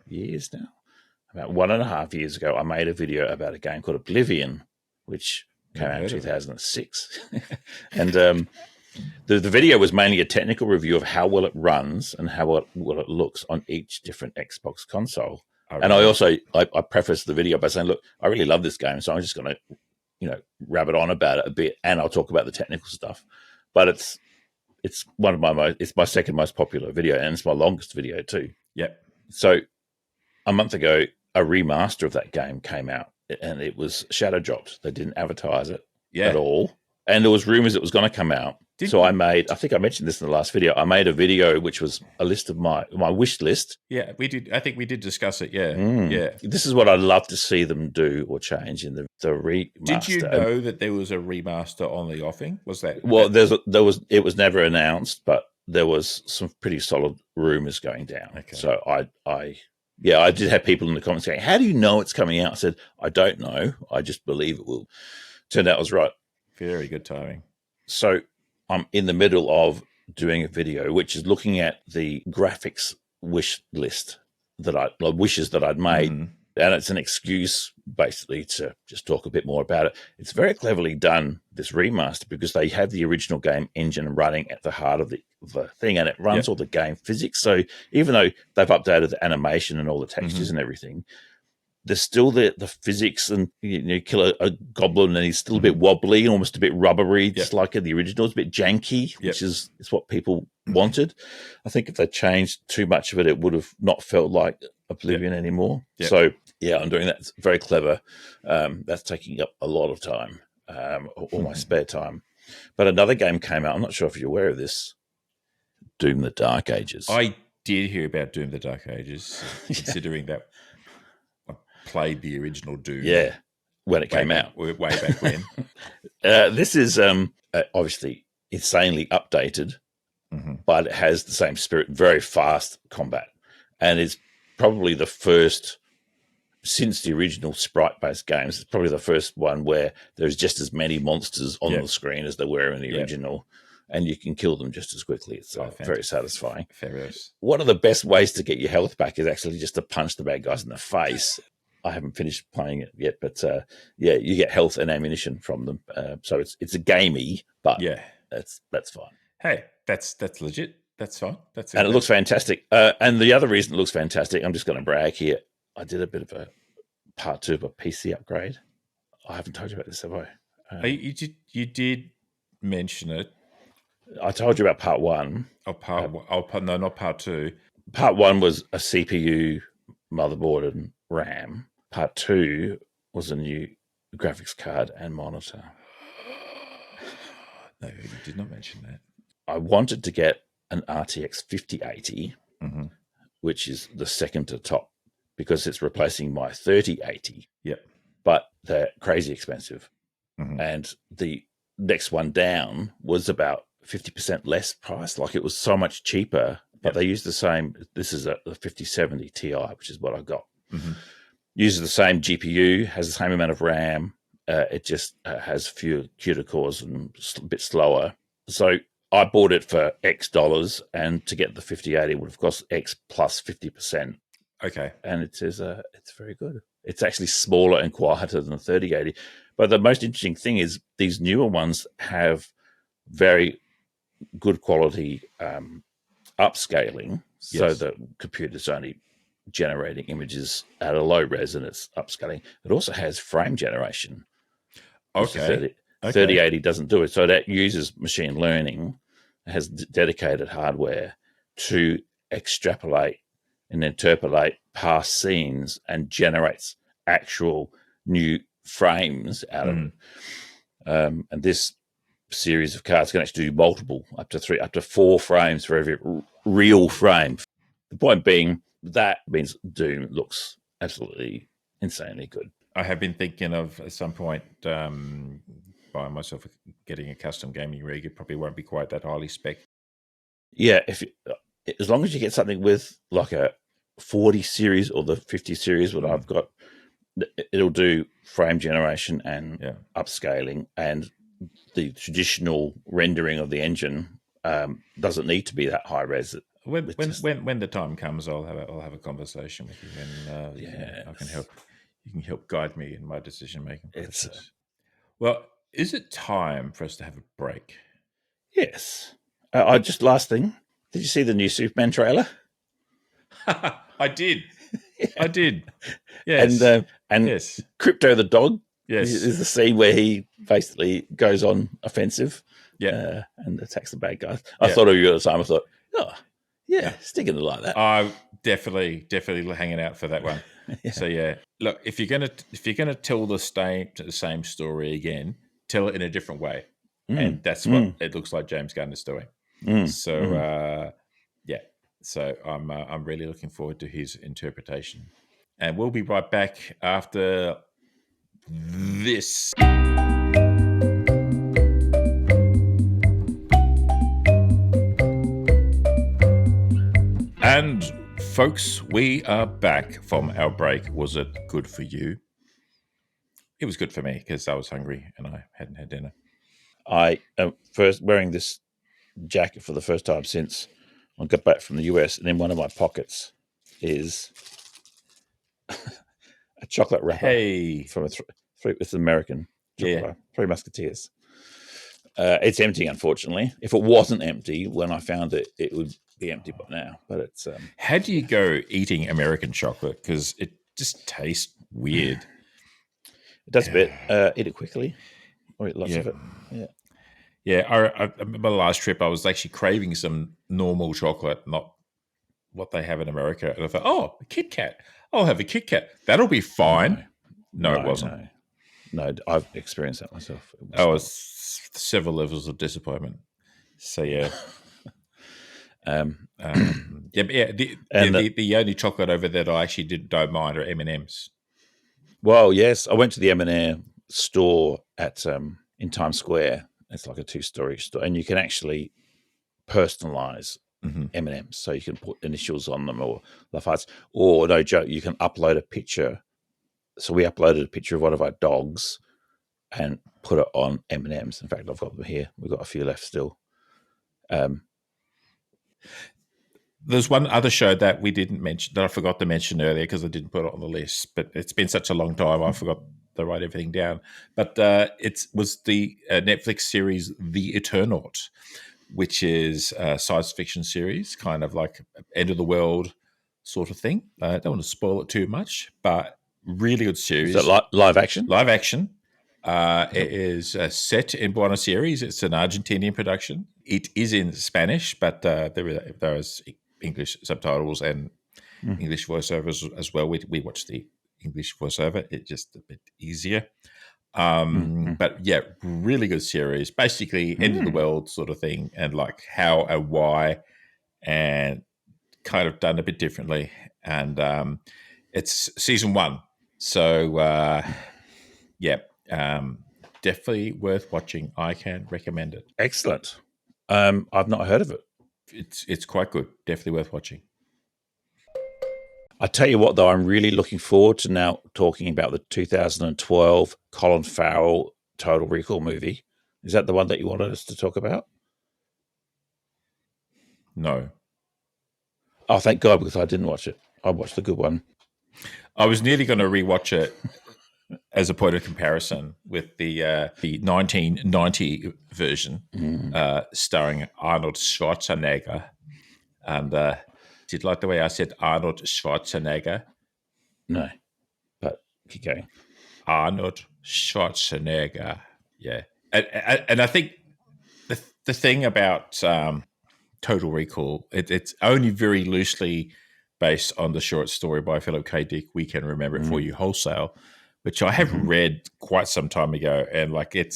years now. About 1.5 years ago, I made a video about a game called Oblivion, which came out in 2006. And the video was mainly a technical review of how well it runs and how well it looks on each different Xbox console. And I prefaced the video by saying, look, I really love this game, so I'm just going to rabbit on about it a bit, and I'll talk about the technical stuff. But it's it's my second most popular video, and it's my longest video too. Yep. So a month ago, a remaster of that game came out, and it was shadow dropped. They didn't advertise it at all, and there was rumors it was going to come out. I think I mentioned this in the last video. I made a video which was a list of my wish list. Yeah, we did. I think we did discuss it. Yeah, yeah. This is what I'd love to see them do or change in the remaster. Did you know that there was a remaster on the offing? Was that? Well, it was never announced, but there was some pretty solid rumors going down. Okay. So I did have people in the comments saying, "How do you know it's coming out?" I said, "I don't know. I just believe it will." Turned out I was right. Very good timing. So I'm in the middle of doing a video, which is looking at the graphics wish list wishes that I'd made. Mm. And it's an excuse basically to just talk a bit more about it. It's very cleverly done, this remaster, because they have the original game engine running at the heart of the thing, and it runs all the game physics. So even though they've updated the animation and all the textures and everything, there's still the physics, and you kill a goblin and he's still a bit wobbly and almost a bit rubbery, just like in the original. It's a bit janky, which is what people wanted. I think if they changed too much of it, it would have not felt like Oblivion anymore. So I'm doing that. It's very clever. That's taking up a lot of time, all my spare time. But another game came out. I'm not sure if you're aware of this. Doom: The Dark Ages. I did hear about Doom: The Dark Ages, considering that I played the original Doom. Yeah, when it came out. Way back when. This is obviously insanely updated, but it has the same spirit, very fast combat. And it's probably the first, since the original sprite-based games, it's probably the first one where there's just as many monsters on the screen as there were in the original. And you can kill them just as quickly. It's very satisfying. Fabulous. One of the best ways to get your health back is actually just to punch the bad guys in the face. I haven't finished playing it yet, but you get health and ammunition from them. So it's a gamey, but that's fine. Hey, that's legit. That's fine. And it looks fantastic. And the other reason it looks fantastic, I'm just going to brag here. I did a bit of a part 2 of a PC upgrade. I haven't told you about this, have I? You did mention it. I told you about part 1. No, not part 2. Part 1 was a CPU, motherboard, and RAM. Part 2 was a new graphics card and monitor. No, you did not mention that. I wanted to get an RTX 5080, which is the second to top, because it's replacing my 3080. Yep. But they're crazy expensive. And the next one down was about 50% less price. Like, it was so much cheaper, but they use the same. This is a 5070 Ti, which is what I got. Uses the same GPU, has the same amount of RAM. It just has fewer CUDA cores and a bit slower. So I bought it for X dollars, and to get the 5080 would have cost X plus 50%. Okay. And it says it's very good. It's actually smaller and quieter than the 3080. But the most interesting thing is these newer ones have very good quality upscaling. So the computer's only generating images at a low res and it's upscaling. It also has frame generation. Okay. 3080 doesn't do it. So that uses machine learning, has dedicated hardware to extrapolate and interpolate past scenes and generates actual new frames out of it. And this series of cards can actually do multiple, up to 4 frames for every real frame. The point being, that means Doom looks absolutely insanely good. I have been thinking of at some point buying myself getting a custom gaming rig. It probably won't be quite that highly spec. Yeah, as long as you get something with like a 40 series or the 50 series, what I've got, it'll do frame generation and upscaling, and the traditional rendering of the engine doesn't need to be that high res. When the time comes, I'll have a conversation with you, and I can help. You can help guide me in my decision making process. Well, is it time for us to have a break? Yes. Last thing. Did you see the new Superman trailer? I did. I did. Yes. And yes. Crypto the dog. Yes. Is the scene where he basically goes on offensive. Yeah. And attacks the bad guys. I thought of you at the time. I thought, sticking it like that. I'm definitely hanging out for that one. So look, if you're gonna tell the same story again, tell it in a different way, and that's what it looks like James Gunn is doing. So so I'm really looking forward to his interpretation, and we'll be right back after this. And folks, we are back from our break. Was it good for you? It was good for me because I was hungry and I hadn't had dinner. I am first wearing this jacket for the first time since I got back from the US, and in one of my pockets is a chocolate wrapper. Hey, from it's American chocolate bar, Three Musketeers. It's empty, unfortunately. If it wasn't empty when I found it, it would be empty by now. But it's how do you go eating American chocolate? Because it just tastes weird. It does a bit. Eat it quickly, or eat lots of it. Yeah. Yeah, I remember the last trip, I was actually craving some normal chocolate, not what they have in America. And I thought, oh, a Kit Kat. I'll have a Kit Kat. That'll be fine. No, it wasn't. No, I've experienced that myself. It was several levels of disappointment. So, yeah. The only chocolate over there that I actually don't mind are M&Ms. Well, yes, I went to the M&M store at in Times Square. It's like a 2-story store, and you can actually personalize M&Ms, so you can put initials on them or Lafarge. Or no joke, you can upload a picture. So we uploaded a picture of one of our dogs and put it on M&Ms. In fact, I've got them here. We've got a few left still. There's one other show that we didn't mention, that I forgot to mention earlier because I didn't put it on the list, but it's been such a long time, I forgot to write everything down. But it was the Netflix series The Eternaut, which is a science fiction series, kind of like end of the world sort of thing. I don't want to spoil it too much, but really good series. Is that live action? Live action. It is set in Buenos Aires. It's an Argentinian production. It is in Spanish, but there is English subtitles and English voiceovers as well. We watch the English voiceover. It's just a bit easier. But yeah, really good series. Basically, end of the world sort of thing, and like how and why, and kind of done a bit differently. And it's season 1, so definitely worth watching. I can recommend it. Excellent. I've not heard of it. It's quite good. Definitely worth watching. I tell you what, though, I'm really looking forward to now talking about the 2012 Colin Farrell Total Recall movie. Is that the one that you wanted us to talk about? No. Oh, thank God, because I didn't watch it. I watched the good one. I was nearly going to rewatch it as a point of comparison with the 1990 version starring Arnold Schwarzenegger. And did you like the way I said Arnold Schwarzenegger? No, but keep going. Arnold Schwarzenegger, yeah. And I think the thing about Total Recall, it's only very loosely based on the short story by Philip K. Dick, We Can Remember It For You Wholesale, which I have read quite some time ago. And like it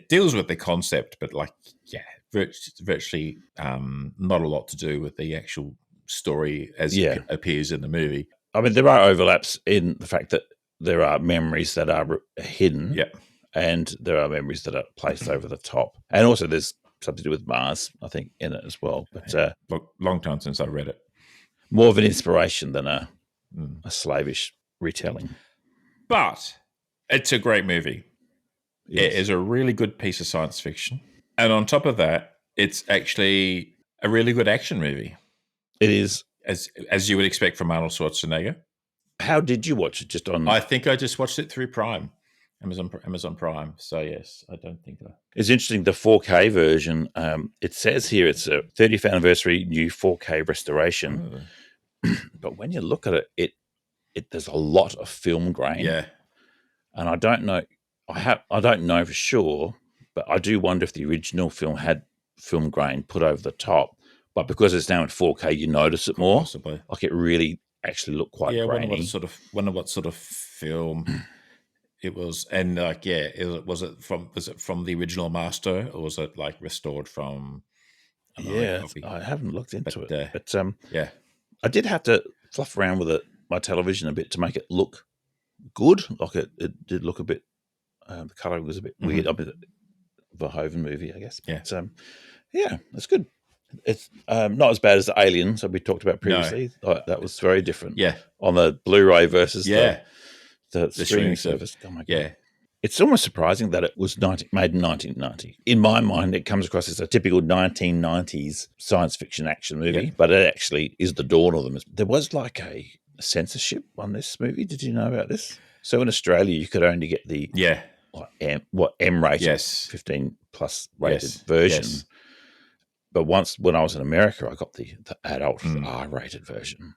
deals with the concept, but like, yeah, virtually not a lot to do with the actual story as it appears in the movie. I mean, there are overlaps in the fact that there are memories that are hidden, and there are memories that are placed over the top. And also there's something to do with Mars, I think, in it as well. But long time since I read it. More of an inspiration than a slavish retelling. But it's a great movie. Yes. It is a really good piece of science fiction. And on top of that, it's actually a really good action movie. It is. As you would expect from Arnold Schwarzenegger. How did you watch it? Just on? I think I just watched it through Prime, Amazon Prime. So yes, I don't think It's interesting. The 4K version. It says here it's a 30th anniversary new 4K restoration. Oh. But when you look at it, there's a lot of film grain. Yeah, and I don't know. I don't know for sure, but I do wonder if the original film had film grain put over the top. But because it's now in 4K, you notice it more. Possibly. Like it really actually looked quite grainy. Wonder what sort of film it was, and like, was it from the original master, or was it like restored from? I haven't looked into it, but yeah, I did have to fluff around with my television a bit to make it look good. Like it did look a bit. The coloring was a bit weird. I mean, Verhoeven movie, I guess. Yeah, but, that's good. It's not as bad as the Aliens that we talked about previously. No. That was very different. Yeah, on the Blu-ray versus the streaming service. Oh my God. Yeah, it's almost surprising that it was made in 1990. In my mind, it comes across as a typical 1990s science fiction action movie, but it actually is the dawn of them. There was like a censorship on this movie. Did you know about this? So in Australia, you could only get the M-rated, 15 plus rated version. Yes. But when I was in America, I got the adult R-rated version.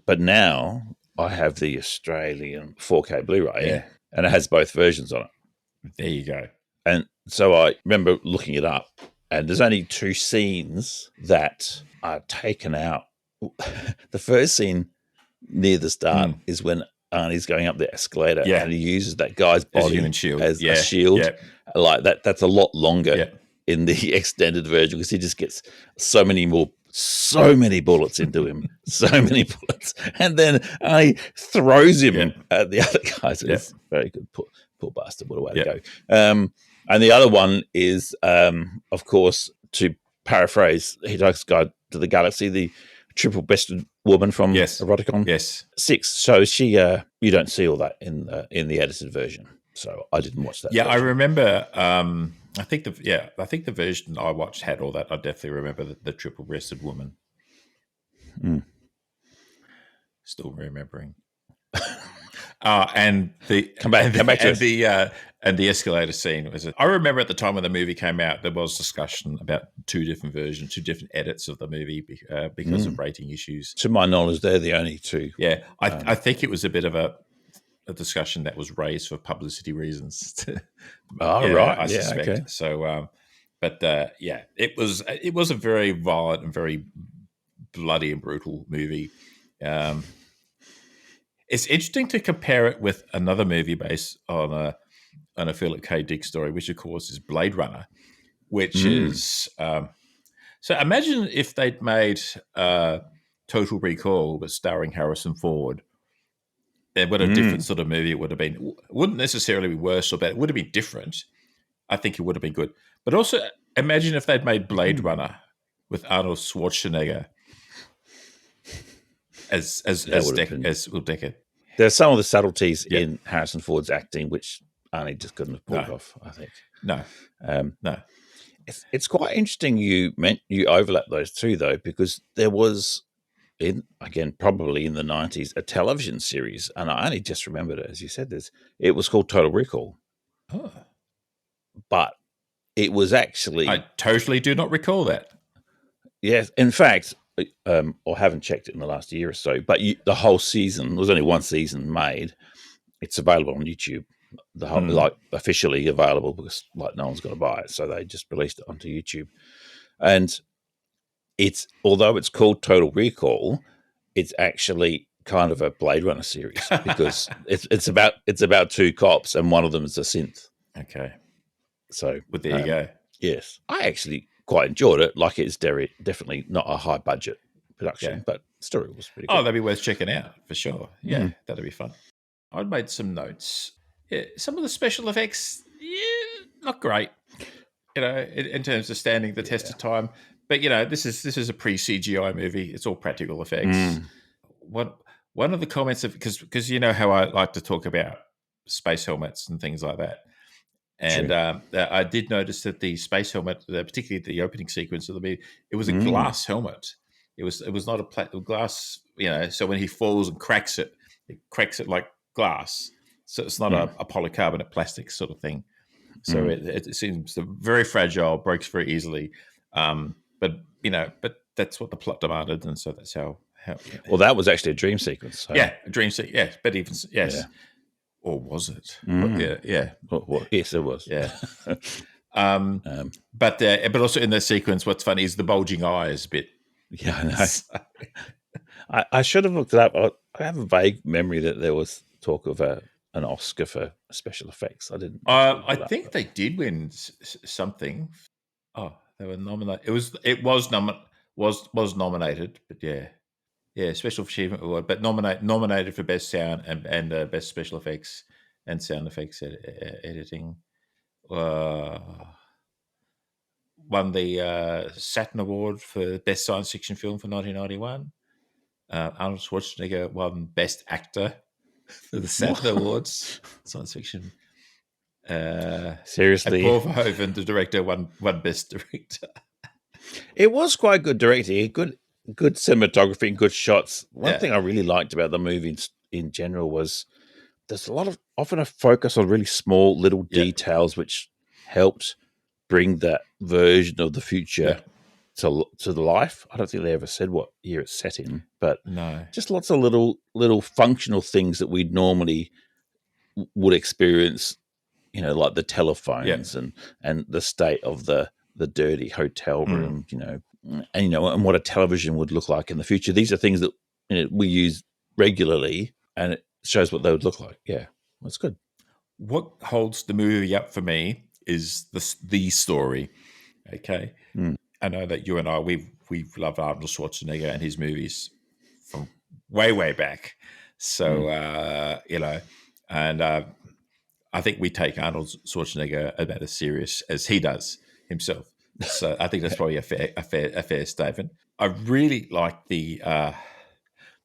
But now I have the Australian 4K Blu-ray, Yeah. and it has both versions on it. There you go. And so I remember looking it up, and there's only 2 scenes that are taken out. The first scene near the start is when Arnie's going up the escalator, and he uses that guy's body as a shield. Yeah. Like that. That's a lot longer in the extended version because he just gets so many bullets into him, so many bullets, and then Arnie throws him at the other guys. It's very good. Poor bastard. What a way to go. And the other one is, of course, to paraphrase Hitchhiker's Guide to the Galaxy, the triple-breasted woman from Eroticon. Yes. 6. So she, you don't see all that in the edited version. So I didn't watch that. Yeah, version. I remember. I think the version I watched had all that. I definitely remember the triple-breasted woman. Still remembering. And the and the escalator scene was. I remember at the time when the movie came out, there was discussion about 2 different versions, 2 different edits of the movie because of rating issues. To my knowledge, they're the only 2. Yeah, I think it was a bit of a discussion that was raised for publicity reasons. Right. I suspect. Okay. So, it was a very violent and very bloody and brutal movie. It's interesting to compare it with another movie based on a Philip K. Dick story, which of course is Blade Runner, which is so. Imagine if they'd made Total Recall, but starring Harrison Ford. What a different sort of movie it would have been. It wouldn't necessarily be worse or better. It would have been different. I think it would have been good. But also imagine if they'd made Blade Runner with Arnold Schwarzenegger as Deckard. There's some of the subtleties in Harrison Ford's acting which Arnie just couldn't have pulled off, I think. No. It's quite interesting you overlap those 2 though, because there was probably in the 90s, a television series, and I only just remembered it as you said this. It was called Total Recall. Oh. But it was actually... I totally do not recall that. Yes, in fact, or haven't checked it in the last year or so, but the whole season, there was only 1 season made. It's available on YouTube. The whole, officially available because no one's going to buy it, so they just released it onto YouTube. And although it's called Total Recall, it's actually kind of a Blade Runner series because it's about 2 cops and one of them is a synth. Okay, so there you go. Yes, I actually quite enjoyed it. Like it's definitely not a high budget production, but the story was pretty good. Oh, that'd be worth checking out for sure. Yeah, that'd be fun. I'd made some notes. Yeah, some of the special effects, not great. In terms of standing the test of time. But this is a pre-CGI movie. It's all practical effects. One of the comments of because you know how I like to talk about space helmets and things like that, and I did notice that the space helmet, particularly the opening sequence of the movie, it was a glass helmet. It was not a glass. So when he falls and cracks it like glass. So it's not a polycarbonate plastic sort of thing. So it seems very fragile, breaks very easily. But that's what the plot demanded, and so that's how. Well, that was actually a dream sequence. So. Yeah, a dream sequence. Yeah, but even or was it? Yeah. Well, yes, it was. Yeah. But also in the sequence, what's funny is the bulging eyes bit. Yeah, I know. I should have looked it up. I have a vague memory that there was talk of an Oscar for special effects. I didn't. I think they did win something. Oh, they were nominated. It was nominated, but special achievement award. But nominated for best sound and best special effects and sound effects editing. Won the Saturn Award for best science fiction film for 1991. Arnold Schwarzenegger won best actor for the Saturn Awards, science fiction. Seriously, and Paul Verhoeven, the director, won best director. It was quite good directing, good cinematography, and good shots. One thing I really liked about the movie in general was there's often a focus on really small little details which helped bring that version of the future to the life. I don't think they ever said what year it's set in, but No. just lots of little functional things that we'd normally would experience, like the telephones and the state of the dirty hotel room, and what a television would look like in the future. These are things that we use regularly, and it shows what they would look like. Yeah, that's good. What holds the movie up for me is the story. Okay, I know that you and I we've loved Arnold Schwarzenegger and his movies from way back. So and I think we take Arnold Schwarzenegger about as serious as he does himself. So I think that's probably a fair statement. I really like the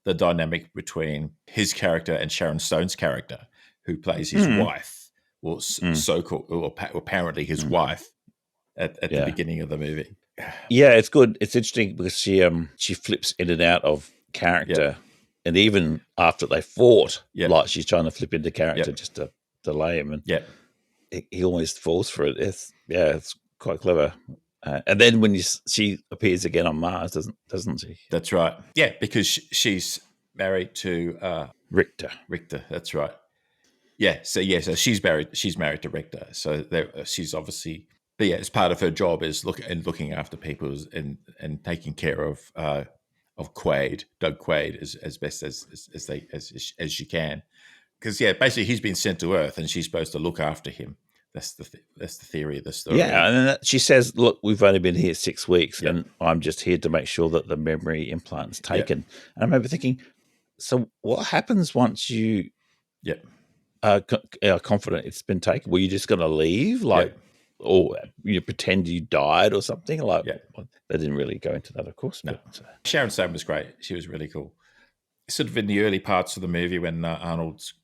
dynamic between his character and Sharon Stone's character, who plays his wife, or so-called, or apparently his wife, at the beginning of the movie. Yeah, it's good. It's interesting because she flips in and out of character, and even after they fought, like she's trying to flip into character just to delay him, and he almost falls for it. It's quite clever. And then when she appears again on Mars, doesn't she? That's right. Yeah, because she's married to Richter. Richter. That's right. Yeah. So she's married to Richter. So she's obviously, but it's part of her job is looking after people and taking care of Quaid, Doug Quaid, as best as she can. Because basically he's been sent to Earth and she's supposed to look after him. That's the theory of the story. Yeah, and she says, "Look, we've only been here 6 weeks, and I'm just here to make sure that the memory implant's taken." And I remember thinking, so what happens once you are confident it's been taken? Were you just going to leave, or you pretend you died or something? Well, they didn't really go into that, of course. No. But, Sharon Stone was great. She was really cool. Sort of in the early parts of the movie when Arnold's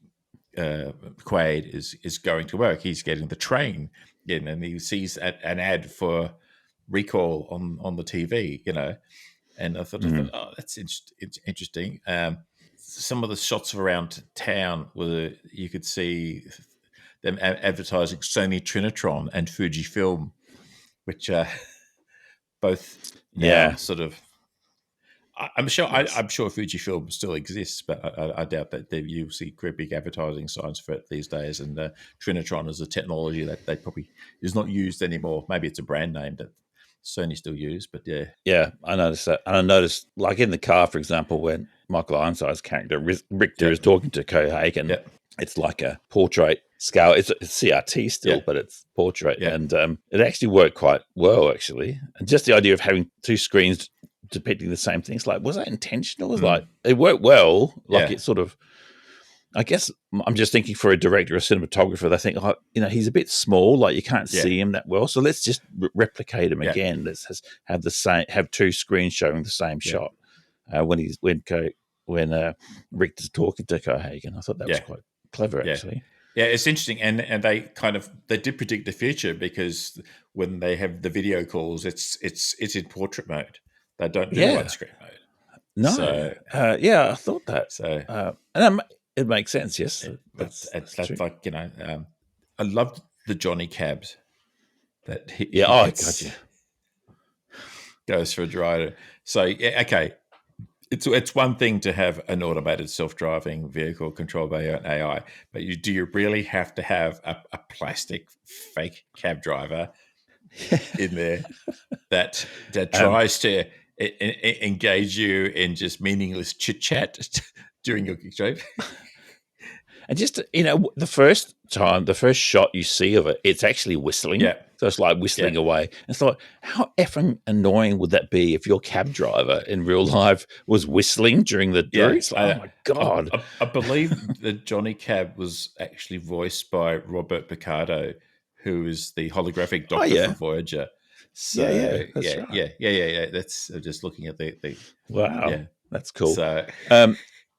Quaid is going to work, he's getting the train in, and he sees an ad for recall on the TV, and I thought, oh, that's interesting. Some of the shots around town where you could see them advertising Sony Trinitron and Fujifilm, which both sort of. I'm sure Fujifilm still exists, but I doubt that you'll see great big advertising signs for it these days. And Trinitron is a technology that they probably is not used anymore. Maybe it's a brand name that Sony still use, but yeah, I noticed that. And I noticed, like in the car, for example, when Michael Ironside's character Richter is talking to Cohagen, it's like a portrait scale. It's CRT still, but it's portrait, and it actually worked quite well, actually. And just the idea of having two screens depicting the same things, like, was that intentional? It was like, it worked well. Like, it sort of, I guess I'm just thinking for a director or cinematographer, they think, he's a bit small, like you can't see him that well. So let's just replicate him again. Let's have two screens showing the same shot. When Richter's talking to Cohagen, I thought that was quite clever, actually. Yeah, it's interesting, and they did predict the future, because when they have the video calls, it's in portrait mode. They don't do widescreen mode. No, so, I thought that. So, and it makes sense. Yes, that's like I loved the Johnny Cabs that he gotcha. Goes for a drive. So okay. It's one thing to have an automated self-driving vehicle controlled by an AI, but do you really have to have a plastic fake cab driver in there that tries to engage you in just meaningless chit-chat during your trip? And just, the first shot you see of it, it's actually whistling. Yeah. So it's like whistling away. And I thought, how effing annoying would that be if your cab driver in real life was whistling during the route? Oh, my God. I believe that Johnny Cab was actually voiced by Robert Picardo, who is the holographic doctor from Voyager. So, that's right. Yeah. That's just looking at the wow. Yeah. That's cool. So,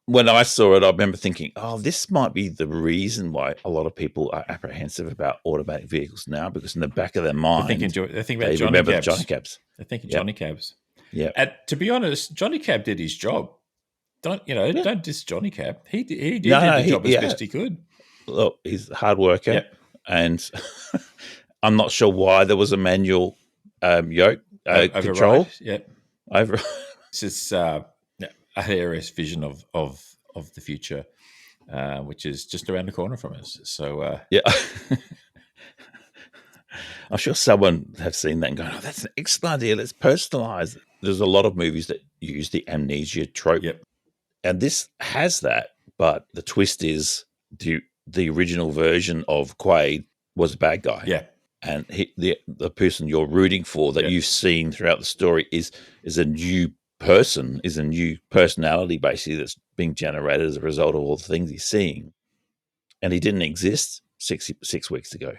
when I saw it, I remember thinking, this might be the reason why a lot of people are apprehensive about automatic vehicles now, because in the back of their mind, they think about Johnny remember Cabs. the Johnny Cabs. They're thinking Johnny Cabs. Yeah. To be honest, Johnny Cab did his job. Don't diss Johnny Cab. He did the job as best he could. Look, he's a hard worker, and I'm not sure why there was a manual yoke Control. Yep. Over. It's just a hilarious vision of the future, which is just around the corner from us. So yeah. I'm sure someone has seen that and gone, oh, that's an excellent idea. Let's personalize it. There's a lot of movies that use the amnesia trope. Yep. And this has that, but the twist is the original version of Quaid was a bad guy. Yeah. And the person you're rooting for that you've seen throughout the story is a new person, is a new personality basically that's being generated as a result of all the things he's seeing. And he didn't exist 6 weeks ago.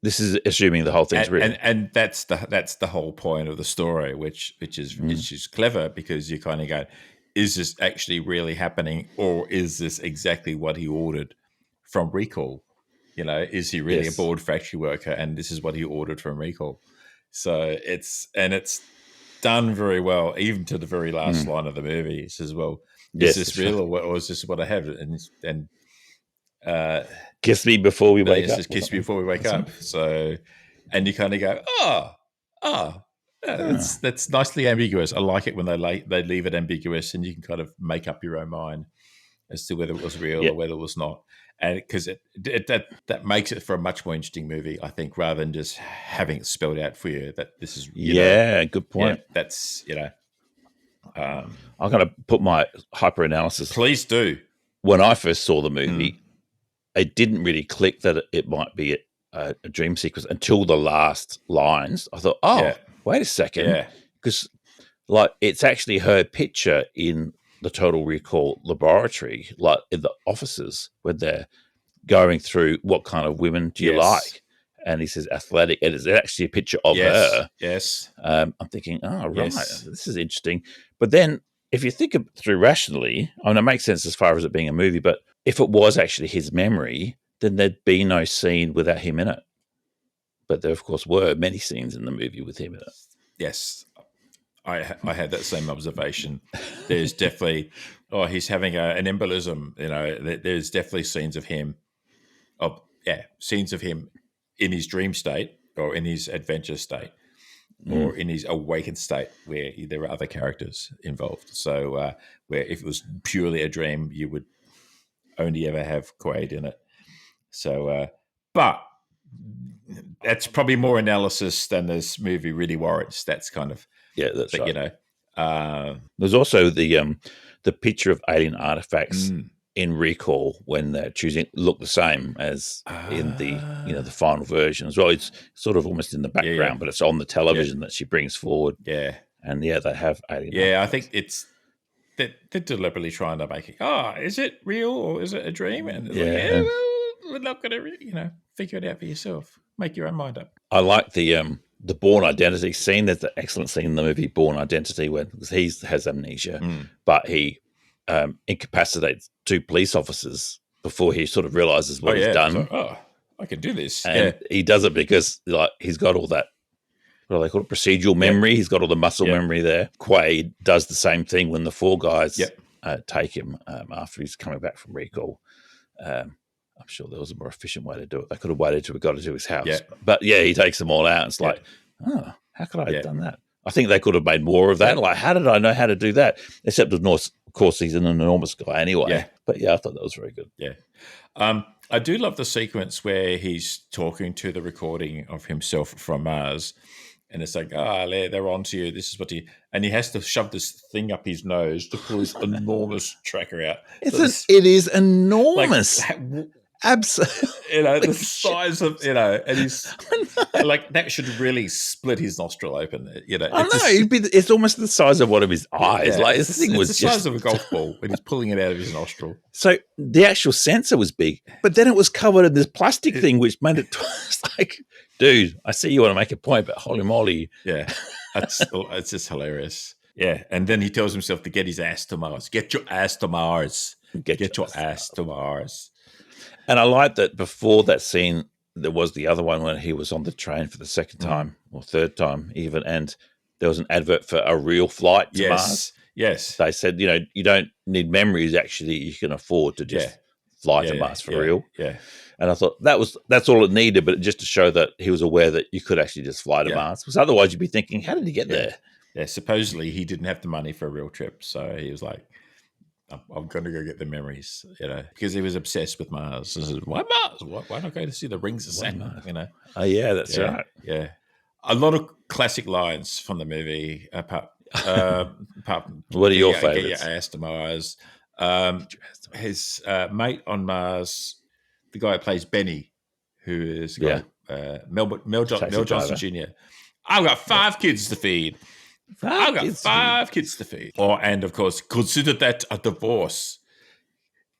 This is assuming the whole thing's real, and that's the whole point of the story, which is clever, because you kind of go, is this actually really happening, or is this exactly what he ordered from Recall? You know, is he really a bored factory worker, and this is what he ordered from Recall? So it's done very well, even to the very last line of the movie. It says, "Well, is this real, or is this what I have?" And kiss me before we wake up. Kiss me before we wake up. So, and you kind of go, that's nicely ambiguous. I like it when they leave it ambiguous, and you can kind of make up your own mind as to whether it was real or whether it was not. And because that makes it for a much more interesting movie, I think, rather than just having it spelled out for you that this is good point. That's I'm going to put my hyper analysis. Please do. When I first saw the movie, it didn't really click that it might be a dream sequence until the last lines. I thought, wait a second, because like it's actually her picture in the Total Recall laboratory, like in the offices when they're going through what kind of women do you like, and he says athletic, and it's actually a picture of her. Yes, I'm thinking, this is interesting. But then, if you think through rationally, I mean, it makes sense as far as it being a movie. But if it was actually his memory, then there'd be no scene without him in it. But there, of course, were many scenes in the movie with him in it. Yes. I had that same observation. There's definitely, he's having an embolism. You know, there's definitely scenes of him in his dream state, or in his adventure state, or in his awakened state, where there are other characters involved. So, where if it was purely a dream, you would only ever have Quaid in it. So, but that's probably more analysis than this movie really warrants. That's kind of. Yeah, that's right. You know, there's also the picture of alien artifacts in Recall when they're choosing look the same as in the the final version as well. It's sort of almost in the background, but it's on the television that she brings forward. Yeah, and they have alien. Yeah, artifacts. I think it's they're deliberately trying to make it. Is it real or is it a dream? And it's we're not going to figure it out for yourself. Make your own mind up. I like the Bourne Identity scene. There's an excellent scene in the movie Bourne Identity where he has amnesia, but he incapacitates 2 police officers before he sort of realizes what he's done. So, I can do this. And he does it because he's got all that, what do they call it, procedural memory. He's got all the muscle memory there. Quaid does the same thing when the 4 guys take him after he's coming back from Recall. I'm sure there was a more efficient way to do it. They could have waited till we got to his house. Yeah. But he takes them all out. It's like, how could I have done that? I think they could have made more of that. Like, how did I know how to do that? Except, of course, he's an enormous guy anyway. Yeah. But I thought that was very good. Yeah. I do love the sequence where he's talking to the recording of himself from Mars. And it's like, they're on to you. This is what and he has to shove this thing up his nose to pull his enormous tracker out. It is enormous. Absolutely. The size of, and he's like, that should really split his nostril open. It's almost the size of one of his eyes. Yeah, this thing was the size of a golf ball when he's pulling it out of his nostril. So the actual sensor was big, but then it was covered in this plastic thing, which made it like, dude, I see you want to make a point, but holy moly. Yeah. It's just hilarious. Yeah. And then he tells himself to get his ass to Mars. Get your ass to Mars. Get your ass to Mars. And I like that before that scene, there was the other one when he was on the train for the second time or third time even, and there was an advert for a real flight to Mars. Yes. They said, you don't need memories, actually. You can afford to just fly to Mars for real. Yeah. And I thought that's all it needed, but just to show that he was aware that you could actually just fly to Mars. Because otherwise you'd be thinking, how did he get there? Yeah, supposedly he didn't have the money for a real trip. So he was like, I'm going to go get the memories, because he was obsessed with Mars. So said, why Mars? Why not go to see the rings of Saturn? Oh, yeah, that's right. Yeah. A lot of classic lines from the movie, apart from what are your favorites? Get your ass to Mars. His mate on Mars, the guy who plays Benny, who is Mel Johnson Jr. I've got 5 kids to feed. I've got 5 kids to feed. And of course, consider that a divorce.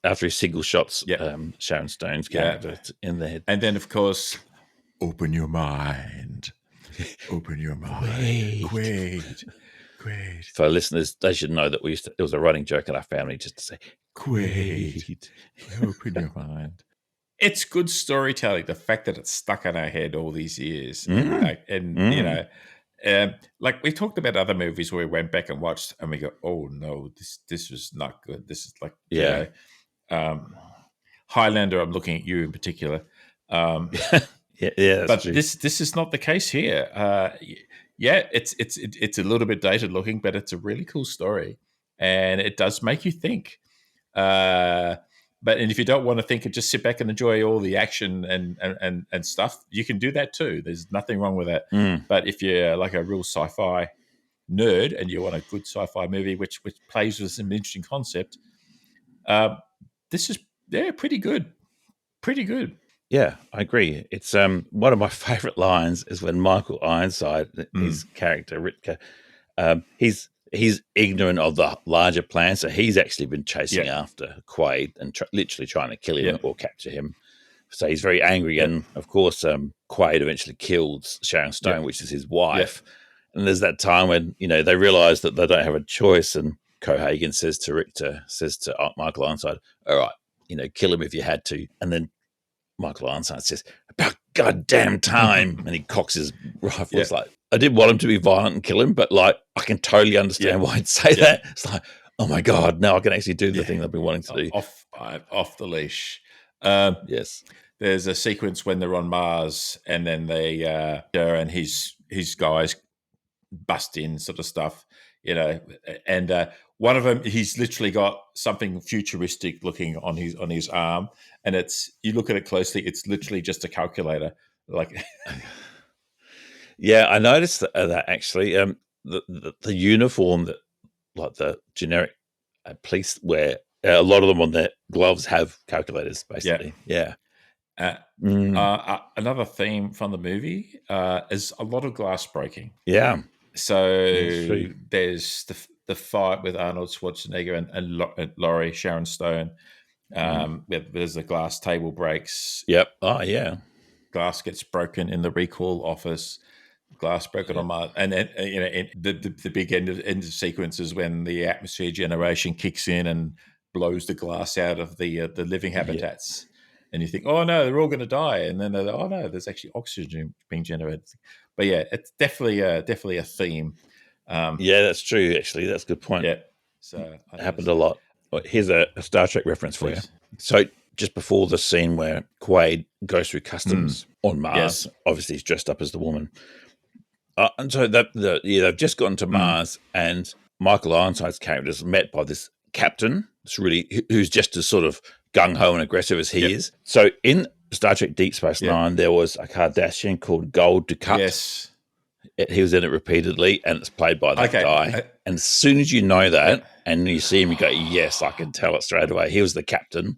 After he single shots Sharon Stone's character in the head. And then, of course, open your mind. Open your mind. Quaid. For listeners, they should know that it was a running joke in our family just to say, Quaid. Open your mind. It's good storytelling. The fact that it's stuck in our head all these years. Like we talked about other movies where we went back and watched and we go, oh no, this was not good. This is like, Highlander, I'm looking at you in particular. But true. This is not the case here. It's a little bit dated looking, but it's a really cool story. And it does make you think. But if you don't want to think and just sit back and enjoy all the action and stuff, you can do that too. There's nothing wrong with that. But if you're like a real sci-fi nerd and you want a good sci-fi movie which plays with some interesting concept, this is pretty good. Pretty good. Yeah, I agree. It's one of my favorite lines is when Michael Ironside, his character Ritka, he's ignorant of the larger plan, so he's actually been chasing after Quaid and literally trying to kill him or capture him. So he's very angry, and of course, Quaid eventually kills Sharon Stone, which is his wife. And there's that time when they realise that they don't have a choice, and Cohagen says to Michael Ironside, "All right, kill him if you had to," and then Michael Ironside says, "About goddamn time," and he cocks his rifle. It's like, I didn't want him to be violent and kill him, but like I can totally understand why he'd say that. It's like, oh my god, now I can actually do the thing I've been wanting to do. Off the leash. Yes. There's a sequence when they're on Mars, and then they and his guys bust in, sort of stuff, and one of them, he's literally got something futuristic looking on his arm, and you look at it closely, it's literally just a calculator. Like, yeah, I noticed that actually. The uniform that, like the generic police wear, a lot of them on their gloves have calculators, basically. Yeah. Another theme from the movie is a lot of glass breaking. Yeah. So there's the fight with Arnold Schwarzenegger and Laurie Sharon Stone. There's a glass table breaks. Yep. Oh yeah. Glass gets broken in the recall office. Glass broken on Mars, and then the big end of sequences when the atmosphere generation kicks in and blows the glass out of the living habitats, and you think, oh no, they're all going to die, and then oh no, there's actually oxygen being generated. But yeah, it's definitely a theme. Yeah, that's true. Actually, that's a good point. Yeah, so it happened a lot. Here's a Star Trek reference for you. So just before the scene where Quaid goes through customs on Mars, obviously he's dressed up as the woman. And so they've just gotten to Mars, and Michael Ironside's character is met by this captain, who's just as sort of gung-ho and aggressive as he is. So in Star Trek Deep Space Nine, there was a Kardashian called Gold Dukat. Yes. He was in it repeatedly, and it's played by that guy. And as soon as you know that, and you see him, you go, yes, I can tell it straight away. He was the captain,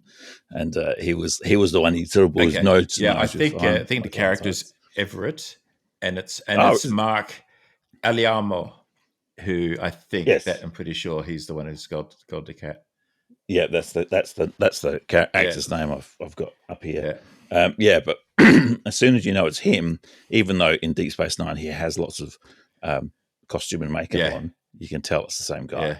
and he was the one he sort of blew his notes. Yeah, I think the character's Everett. And it's Mark Aliamo, who I think that I'm pretty sure he's the one who's got the cat. Yeah, that's the actor's name I've got up here. But as soon as you know it's him, even though in Deep Space Nine he has lots of costume and makeup on, you can tell it's the same guy. Yeah.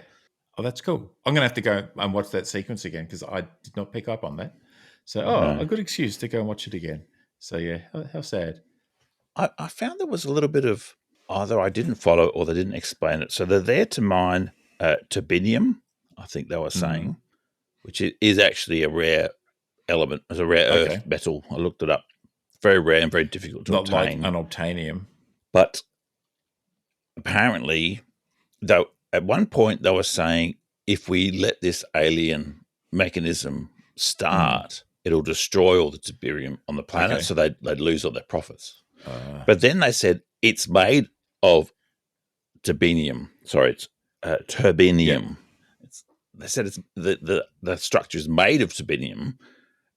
Oh, that's cool. I'm going to have to go and watch that sequence again because I did not pick up on that. So, a good excuse to go and watch it again. So, yeah, how sad. I found there was a little bit of either I didn't follow or they didn't explain it. So they're there to mine turbinium, I think they were saying, which is actually a rare element. It's a rare earth metal. I looked it up. Very rare and very difficult to obtain. Not like unobtainium. But apparently, though, at one point they were saying if we let this alien mechanism start, it'll destroy all the Tiberium on the planet, so they'd lose all their profits. But then they said it's made of turbinium. Sorry, it's turbinium. They said it's the structure is made of turbinium,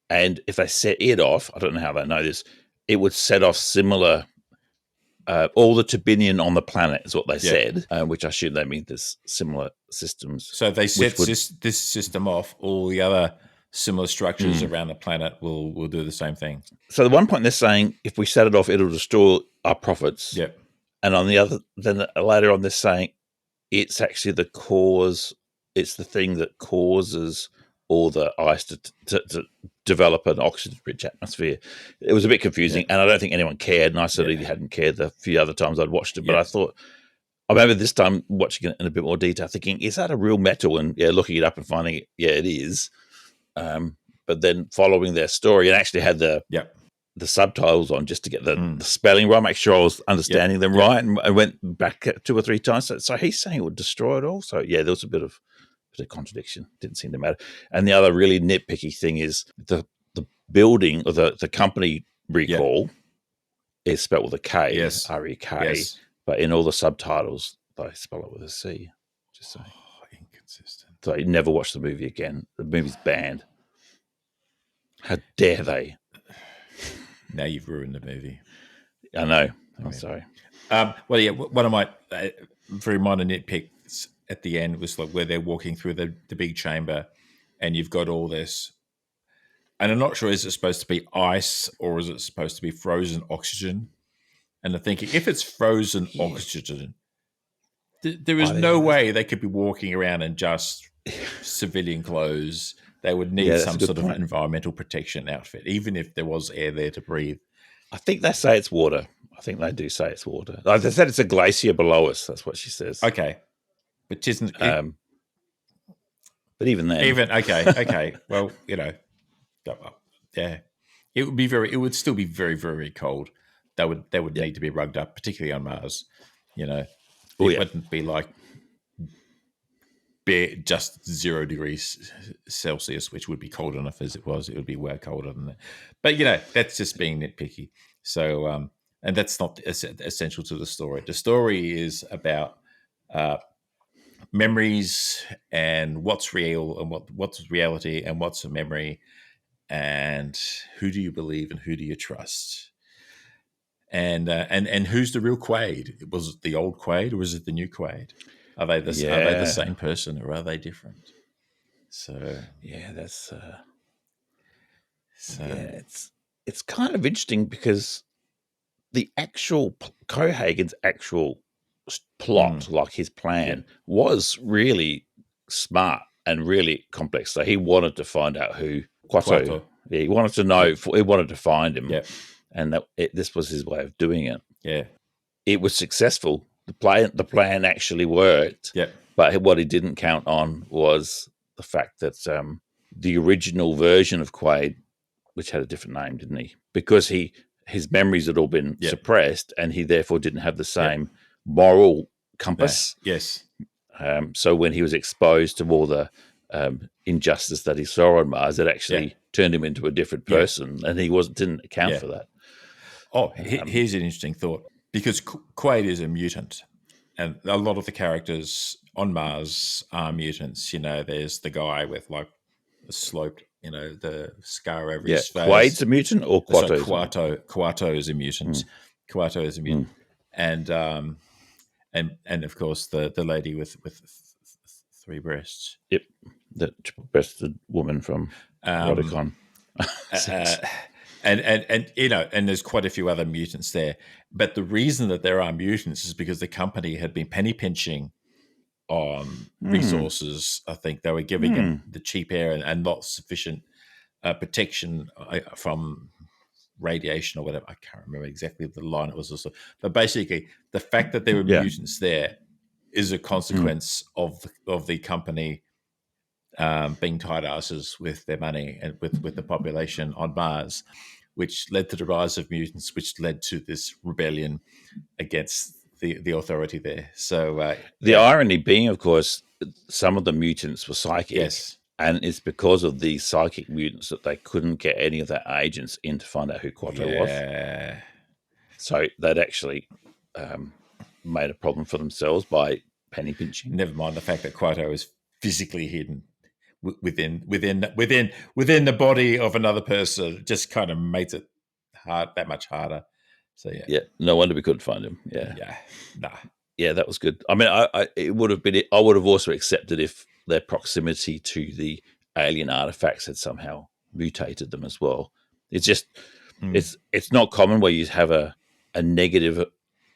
and if they set it off, I don't know how they know this, it would set off similar. All the turbinium on the planet is what they said, which I assume they mean there's similar systems. So they set this system off. All the other similar structures around the planet will do the same thing. So at one point they're saying if we set it off, it'll destroy our profits. Yep. And on the other, then later on they're saying it's actually the cause. It's the thing that causes all the ice to develop an oxygen-rich atmosphere. It was a bit confusing, and I don't think anyone cared, and I certainly hadn't cared the few other times I'd watched it, but I thought, I remember this time watching it in a bit more detail, thinking, is that a real metal? And looking it up and finding it, it is. But then following their story, and actually had the subtitles on just to get the spelling right, make sure I was understanding them right, and I went back 2 or 3 times. So he's saying it would destroy it all. So there was a bit of contradiction. Didn't seem to matter. And the other really nitpicky thing is the building or the company recall is spelled with a K, R-E-K, but in all the subtitles they spell it with a C. Just saying. Inconsistent. So you never watch the movie again. The movie's banned. How dare they? Now you've ruined the movie. I know. I'm sorry. One of my very minor nitpicks at the end was like where they're walking through the big chamber, and you've got all this. And I'm not sure, is it supposed to be ice or is it supposed to be frozen oxygen? And I'm thinking, if it's frozen oxygen, there is no way they could be walking around in just civilian clothes. They would need some sort of environmental protection outfit, even if there was air there to breathe. I think they say it's water. I think they do say it's water. Like they said, it's a glacier below us. That's what she says. Okay. But isn't it? But even then. Okay. Well, it would be it would still be very, very cold. They would need to be rugged up, particularly on Mars. It wouldn't be like just 0 degrees Celsius, which would be cold enough as it was. It would be way colder than that. But that's just being nitpicky. So, and that's not essential to the story. The story is about memories and what's real and what's reality and what's a memory, and who do you believe and who do you trust, and who's the real Quaid? Was it the old Quaid or is it the new Quaid? Are they the same person or are they different? So that's it's kind of interesting because the actual Cohagen's actual plot, like his plan, was really smart and really complex. So he wanted to find out who Quato. Yeah, he wanted to know. He wanted to find him, and this was his way of doing it. Yeah, it was successful. The plan actually worked. Yeah, but what he didn't count on was the fact that the original version of Quaid, which had a different name, didn't he? Because his memories had all been suppressed, and he therefore didn't have the same moral compass. Yes. So when he was exposed to all the injustice that he saw on Mars, it actually turned him into a different person, and he didn't account for that. Oh, here's an interesting thought. Because Quaid is a mutant, and a lot of the characters on Mars are mutants. There's the guy with like the sloped, the scar over his face. Quaid's a mutant or Quato? Quato is a mutant. Quato is a mutant, and of course the lady with 3 breasts. Yep, the triple-breasted woman from Rodicon. And there's quite a few other mutants there. But the reason that there are mutants is because the company had been penny pinching on resources. I think they were giving them the cheap air and not sufficient protection from radiation or whatever. I can't remember exactly the line it was also. But basically, the fact that there were mutants there is a consequence of the company being tight asses with their money and with the population on Mars, which led to the rise of mutants, which led to this rebellion against the authority there. So the irony being, of course, some of the mutants were psychic. Yes. And it's because of these psychic mutants that they couldn't get any of their agents in to find out who Quato was. So they'd actually made a problem for themselves by penny pinching. Never mind the fact that Quato is physically hidden within the body of another person. It just kind of makes it that much harder. So yeah, no wonder we couldn't find him. Yeah, that was good. I mean, it would have been. I would have also accepted if their proximity to the alien artifacts had somehow mutated them as well. It's just it's not common where you have a negative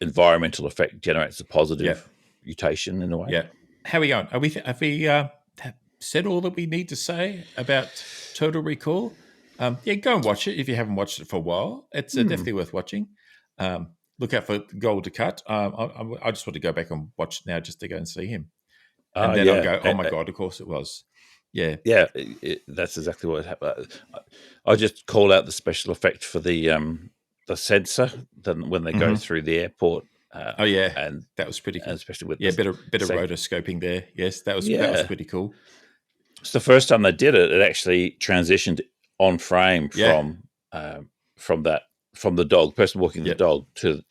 environmental effect generates a positive mutation in a way. Yeah. How are we going? Have we said all that we need to say about Total Recall? Go and watch it if you haven't watched it for a while. It's definitely worth watching. Look out for Gold to Cut. I just want to go back and watch it now just to go and see him. And then I'll go, oh my God, of course it was. Yeah. Yeah, that's exactly what happened. I just call out the special effect for the sensor when they go through the airport. And that was pretty cool. Especially with bit of rotoscoping there. Yes, that was pretty cool. It's the first time they did it. It actually transitioned on frame from the dog, person walking the dog to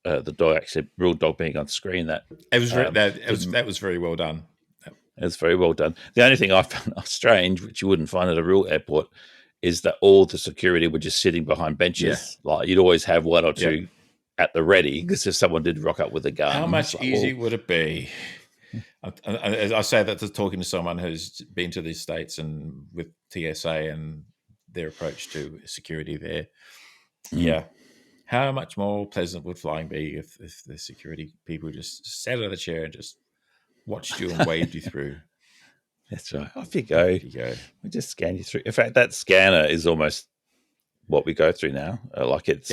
the dog, actually real dog being on screen. That was very well done. It was very well done. The only thing I found strange, which you wouldn't find at a real airport, is that all the security were just sitting behind benches. Yeah. Like you'd always have one or two at the ready, because if someone did rock up with a gun, how much easier would it be? I say that to talking to someone who's been to these states and with TSA and their approach to security there. Yeah. How much more pleasant would flying be if the security people just sat in the chair and just watched you and waved you through? That's right. Off you go. We just scan you through. In fact, that scanner is almost what we go through now. Like it's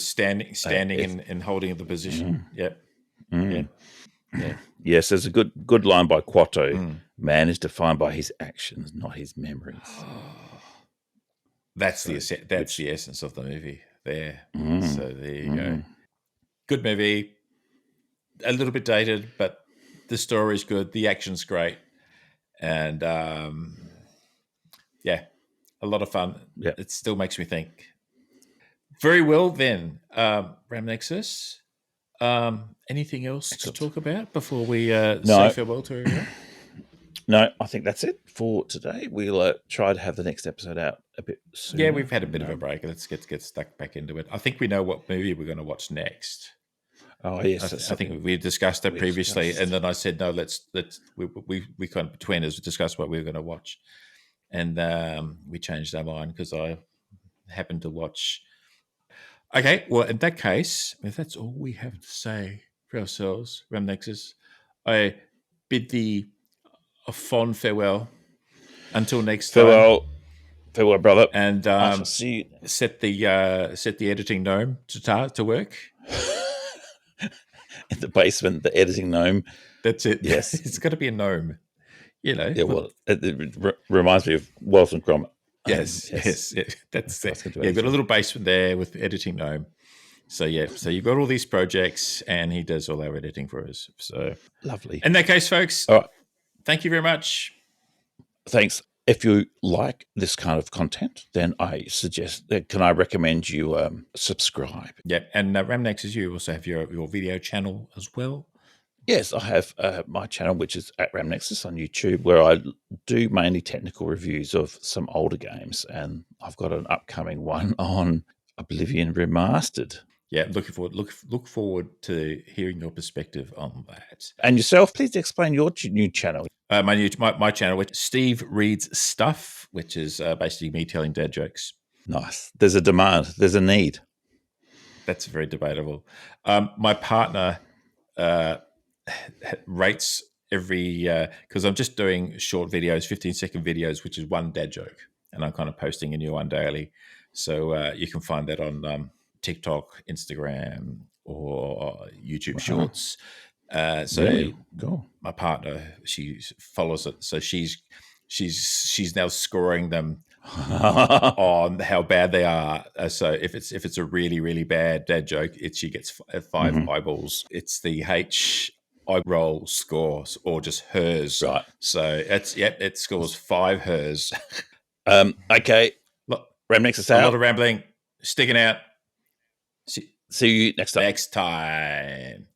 standing and holding the position. Yes, there's a good line by Quato. Man is defined by his actions, not his memories. That's the essence of the movie there. So there you go. Good movie. A little bit dated, but the story's good. The action's great. And a lot of fun. Yeah. It still makes me think. Very well then, Ramnexus. Anything else to talk about before we say farewell to everyone? No, I think that's it for today. We'll try to have the next episode out a bit soon. Yeah, we've had a bit of a break. Let's get stuck back into it. I think we know what movie we're going to watch next. Oh yes, I think we discussed that previously, and then I said no. We kind of between us discussed what we were going to watch, and we changed our mind because I happened to watch. Okay, well in that case, if that's all we have to say for ourselves, Ramnexus, I bid thee a fond farewell until next time. Farewell, brother, and I shall see you. Set the editing gnome to work. In the basement, the editing gnome. That's it. Yes. It's got to be a gnome, Yeah, well, it reminds me of Walton Cromwell. Yes. That's it. You've got a little basement there with the editing gnome. So, you've got all these projects, and he does all our editing for us. So lovely. In that case, folks, all right. Thank you very much. Thanks. If you like this kind of content, then I recommend you subscribe? Yeah, and Ramnexus, you also have your video channel as well. Yes, I have my channel, which is at Ramnexus on YouTube, where I do mainly technical reviews of some older games, and I've got an upcoming one on Oblivion Remastered. Yeah, look forward to hearing your perspective on that. And yourself, please explain your new channel. My channel, which Steve Reads Stuff, which is basically me telling dad jokes. Nice. There's a demand. There's a need. That's very debatable. My partner rates every because I'm just doing short videos, 15-second videos, which is one dad joke, and I'm kind of posting a new one daily. So you can find that on TikTok, Instagram, or YouTube Shorts. So cool. My partner, she follows it. So she's she's now scoring them on how bad they are. So if it's a really, really bad dad joke, she gets 5 eyeballs. It's the H eye roll scores or just hers. Right. So it scores 5 hers. Okay. Ram next us out. A lot of rambling. Sticking out. See you next time. Next time.